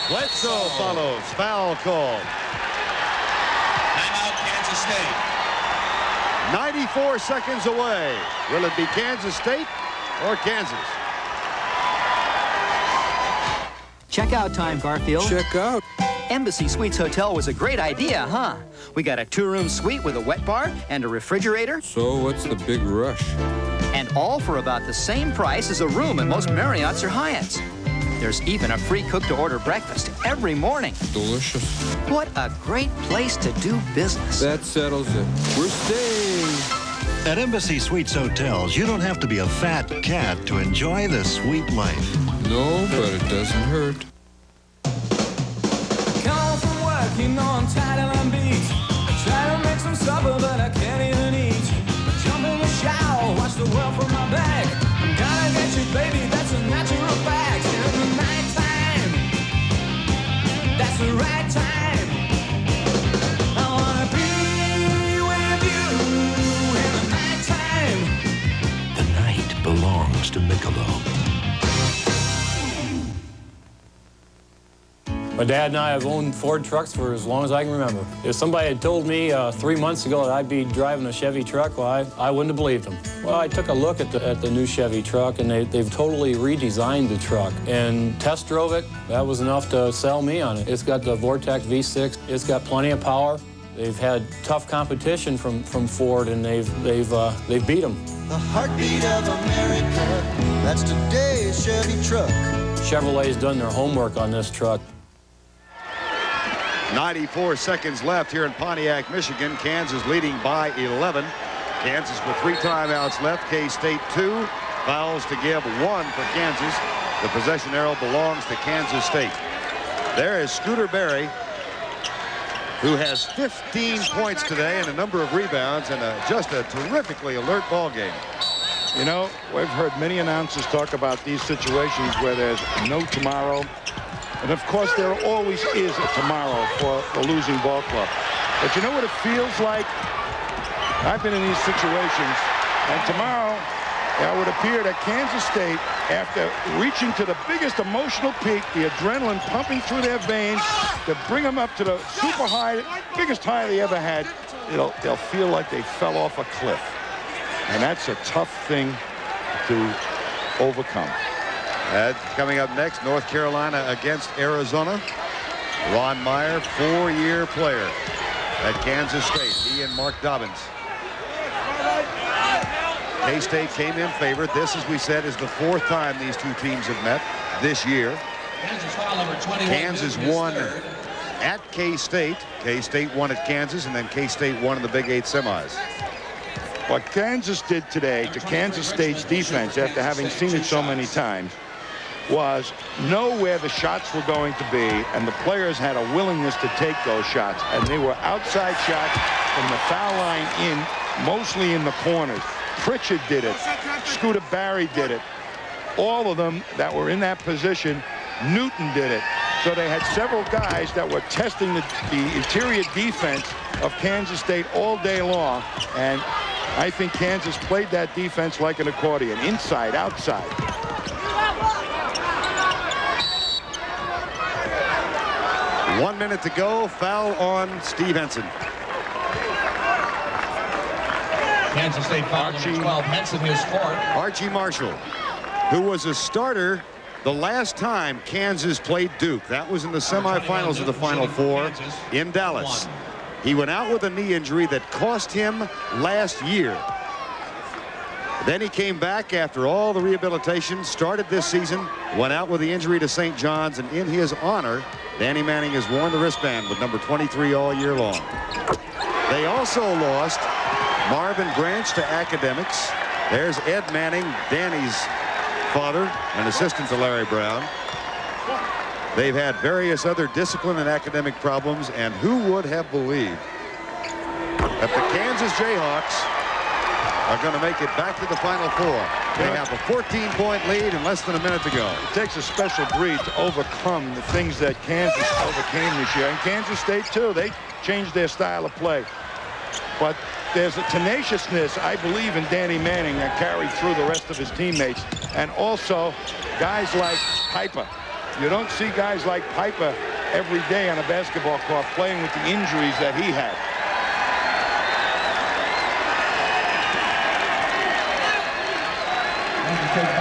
[SPEAKER 22] Bledsoe follows. Foul call.
[SPEAKER 1] Timeout, Kansas State.
[SPEAKER 22] 94 seconds away. Will it be Kansas State or Kansas?
[SPEAKER 6] Checkout time, Garfield.
[SPEAKER 17] Check out.
[SPEAKER 6] Embassy Suites Hotel was a great idea, huh? We got a 2-room suite with a wet bar and a refrigerator.
[SPEAKER 17] So what's the big rush?
[SPEAKER 6] And all for about the same price as a room at most Marriotts or Hyatts. There's even a free cook-to-order breakfast every morning.
[SPEAKER 17] Delicious.
[SPEAKER 6] What a great place to do business.
[SPEAKER 17] That settles it. We're staying.
[SPEAKER 24] At Embassy Suites Hotels, you don't have to be a fat cat to enjoy the sweet life.
[SPEAKER 17] No, but it doesn't hurt.
[SPEAKER 8] Come from work, you know I'm tired and beat. I try to make some supper, but I can't even eat. Jump in the shower, watch the world from my back. I'm gonna get you, baby, that's a natural fact. In the nighttime, that's the right time. I wanna be with you in the nighttime.
[SPEAKER 3] The night belongs to Michelob.
[SPEAKER 11] My dad and I have owned Ford trucks for as long as I can remember. If somebody had told me 3 months ago that I'd be driving a Chevy truck, well, I wouldn't have believed them. Well, I took a look at the new Chevy truck, and they've totally redesigned the truck. And test drove it. That was enough to sell me on it. It's got the Vortex V6. It's got plenty of power. They've had tough competition from Ford, and they've beat them.
[SPEAKER 2] The heartbeat of America, that's today's Chevy truck.
[SPEAKER 11] Chevrolet's done their homework on this truck.
[SPEAKER 22] 94 seconds left here in Pontiac, Michigan. Kansas leading by 11. Kansas with 3 timeouts left. K-State 2. Fouls to give 1 for Kansas. The possession arrow belongs to Kansas State. There is Scooter Berry, who has 15 points today and a number of rebounds and just a terrifically alert ball game.
[SPEAKER 23] You know, we've heard many announcers talk about these situations where there's no tomorrow. And of course, there always is a tomorrow for the losing ball club. But you know what it feels like? I've been in these situations, and tomorrow it would appear that Kansas State, after reaching to the biggest emotional peak, the adrenaline pumping through their veins, to bring them up to the super high, biggest high they ever had, they'll feel like they fell off a cliff. And that's a tough thing to overcome.
[SPEAKER 22] Coming up next, North Carolina against Arizona. Ron Meyer, 4-year player at Kansas State. He and Mark Dobbins. K-State came in favored. This, as we said, is the 4th time these two teams have met this year. Kansas won at K-State. K-State won at Kansas, and then K-State won in the Big 8 semis.
[SPEAKER 23] What Kansas did today to Kansas State's defense, after having seen it so many times, was know where the shots were going to be, and the players had a willingness to take those shots, and they were outside shots from the foul line in, mostly in the corners. Pritchard did it. Scooter Barry did it. All of them that were in that position. Newton did it. So they had several guys that were testing the interior defense of Kansas State all day long, and I think Kansas played that defense like an accordion, inside, outside.
[SPEAKER 22] One minute to go. Foul on Steve Henson.
[SPEAKER 1] Kansas State foul number 12. Henson, his 4th.
[SPEAKER 22] Archie Marshall, who was a starter the last time Kansas played Duke. That was in the semifinals of the Final Four in Dallas. He went out with a knee injury that cost him last year. Then he came back after all the rehabilitation, started this season, went out with the injury to St. John's, and in his honor, Danny Manning has worn the wristband with number 23 all year long. They also lost Marvin Branch to academics. There's Ed Manning, Danny's father, an assistant to Larry Brown. They've had various other discipline and academic problems, and who would have believed that the Kansas Jayhawks are going to make it back to the Final Four. They have a 14-point lead and less than a minute to go.
[SPEAKER 23] It takes a special breed to overcome the things that Kansas overcame this year. And Kansas State, too. They changed their style of play. But there's a tenaciousness, I believe, in Danny Manning that carried through the rest of his teammates. And also, guys like Piper. You don't see guys like Piper every day on a basketball court playing with the injuries that he had.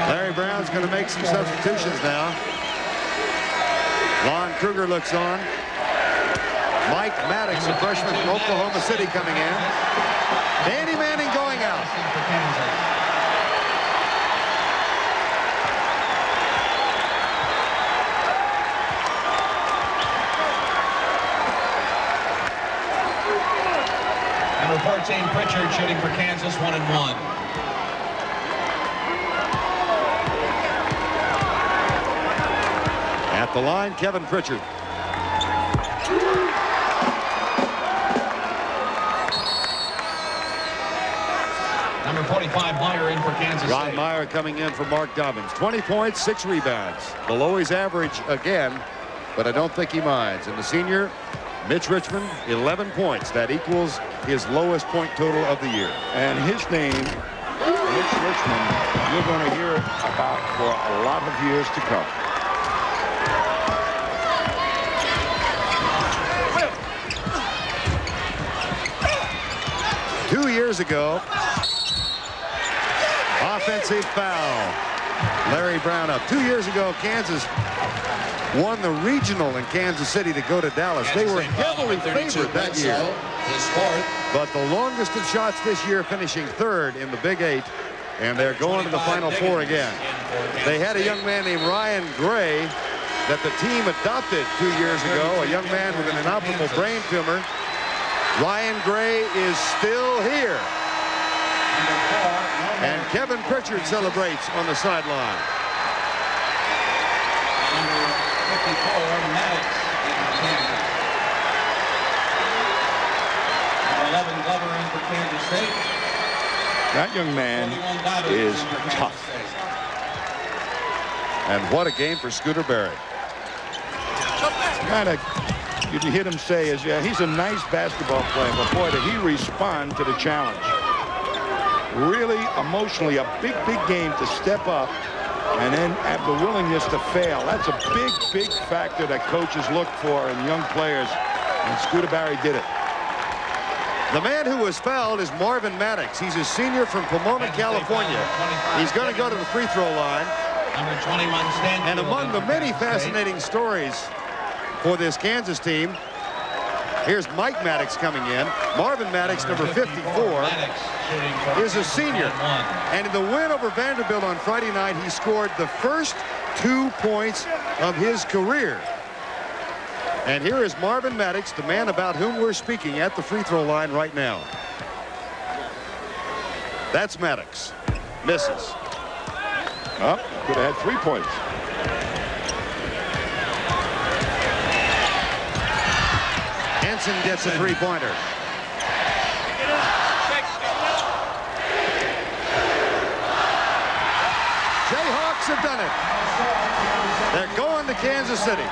[SPEAKER 22] Larry Brown's going to make some substitutions now. Lon Kruger looks on. Mike Maddox, a freshman from Oklahoma City, coming in. Danny Manning going out.
[SPEAKER 1] Number 14, Pritchard, shooting for Kansas, 1-1.
[SPEAKER 22] At the line, Kevin Pritchard.
[SPEAKER 1] Number 45, Meyer, in for Kansas State.
[SPEAKER 22] Ron Meyer coming in for Mark Dobbins. 20 points, 6 rebounds. Below his average again, but I don't think he minds. And the senior, Mitch Richmond, 11 points. That equals his lowest point total of the year.
[SPEAKER 23] And his name, Mitch Richmond, you're going to hear about for a lot of years to come.
[SPEAKER 22] Years ago, offensive foul. Larry Brown up. 2 years ago, Kansas won the regional in Kansas City to go to Dallas. They were heavily favored that year. But the longest of shots this year, finishing third in the Big Eight, and they're going to the Final Four again. They had a young man named Ryan Gray that the team adopted 2 years ago, a young man with an inoperable brain tumor. Ryan Gray is still here. And Kevin Pritchard celebrates on the sideline.
[SPEAKER 1] Number 54, Maddox, in for Kansas. Number 11, Glover, in for Kansas State.
[SPEAKER 23] That young man is tough.
[SPEAKER 22] And what a game for Scooter Berry.
[SPEAKER 23] Kind of, you hear him say is, yeah, he's a nice basketball player, but boy, did he respond to the challenge. Really emotionally, a big game to step up and then have the willingness to fail. That's a big factor that coaches look for in young players, and Scooter Berry did it.
[SPEAKER 22] The man who was fouled is Marvin Maddox. He's a senior from Pomona, California. He's going to go to the free throw line.
[SPEAKER 1] Number 21, Stanfield.
[SPEAKER 22] And among the many fascinating stories for this Kansas team, here's Mike Maddox coming in. Marvin Maddox, number 54, is a senior. And in the win over Vanderbilt on Friday night, he scored the first 2 points of his career. And here is Marvin Maddox, the man about whom we're speaking, at the free throw line right now. That's Maddox. Misses.
[SPEAKER 23] Oh, could have had 3 points.
[SPEAKER 22] Henson gets a three-pointer. Jayhawks have done it. They're going to Kansas City.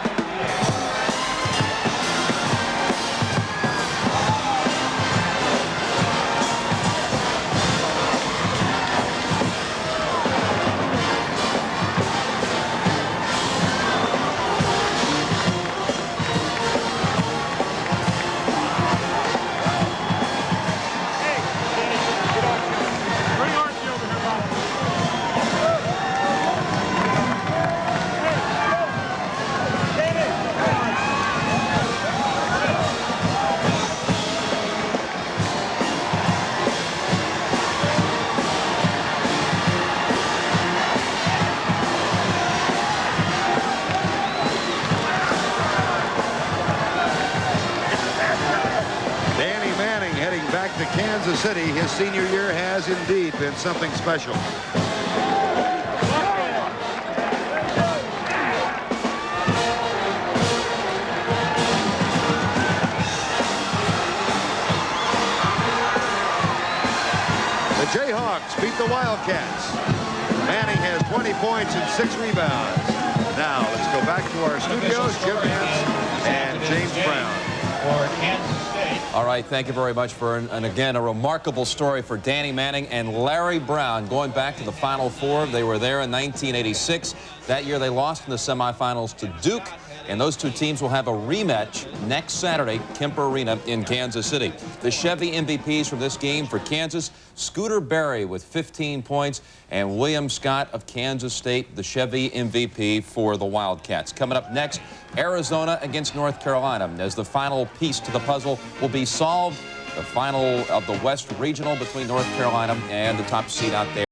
[SPEAKER 22] Kansas City, his senior year has indeed been something special. The Jayhawks beat the Wildcats. Manning has 20 points and 6 rebounds. Now let's go back to our studios. Jim Nance and James Brown.
[SPEAKER 1] For Kansas State.
[SPEAKER 4] All right, thank you very much for, and again, a remarkable story for Danny Manning and Larry Brown. Going back to the Final Four, they were there in 1986. That year they lost in the semifinals to Duke. And those two teams will have a rematch next Saturday, Kemper Arena in Kansas City. The Chevy MVPs from this game for Kansas, Scooter Berry with 15 points, and William Scott of Kansas State, the Chevy MVP for the Wildcats. Coming up next, Arizona against North Carolina, as the final piece to the puzzle will be solved. The final of the West Regional between North Carolina and the top seed out there.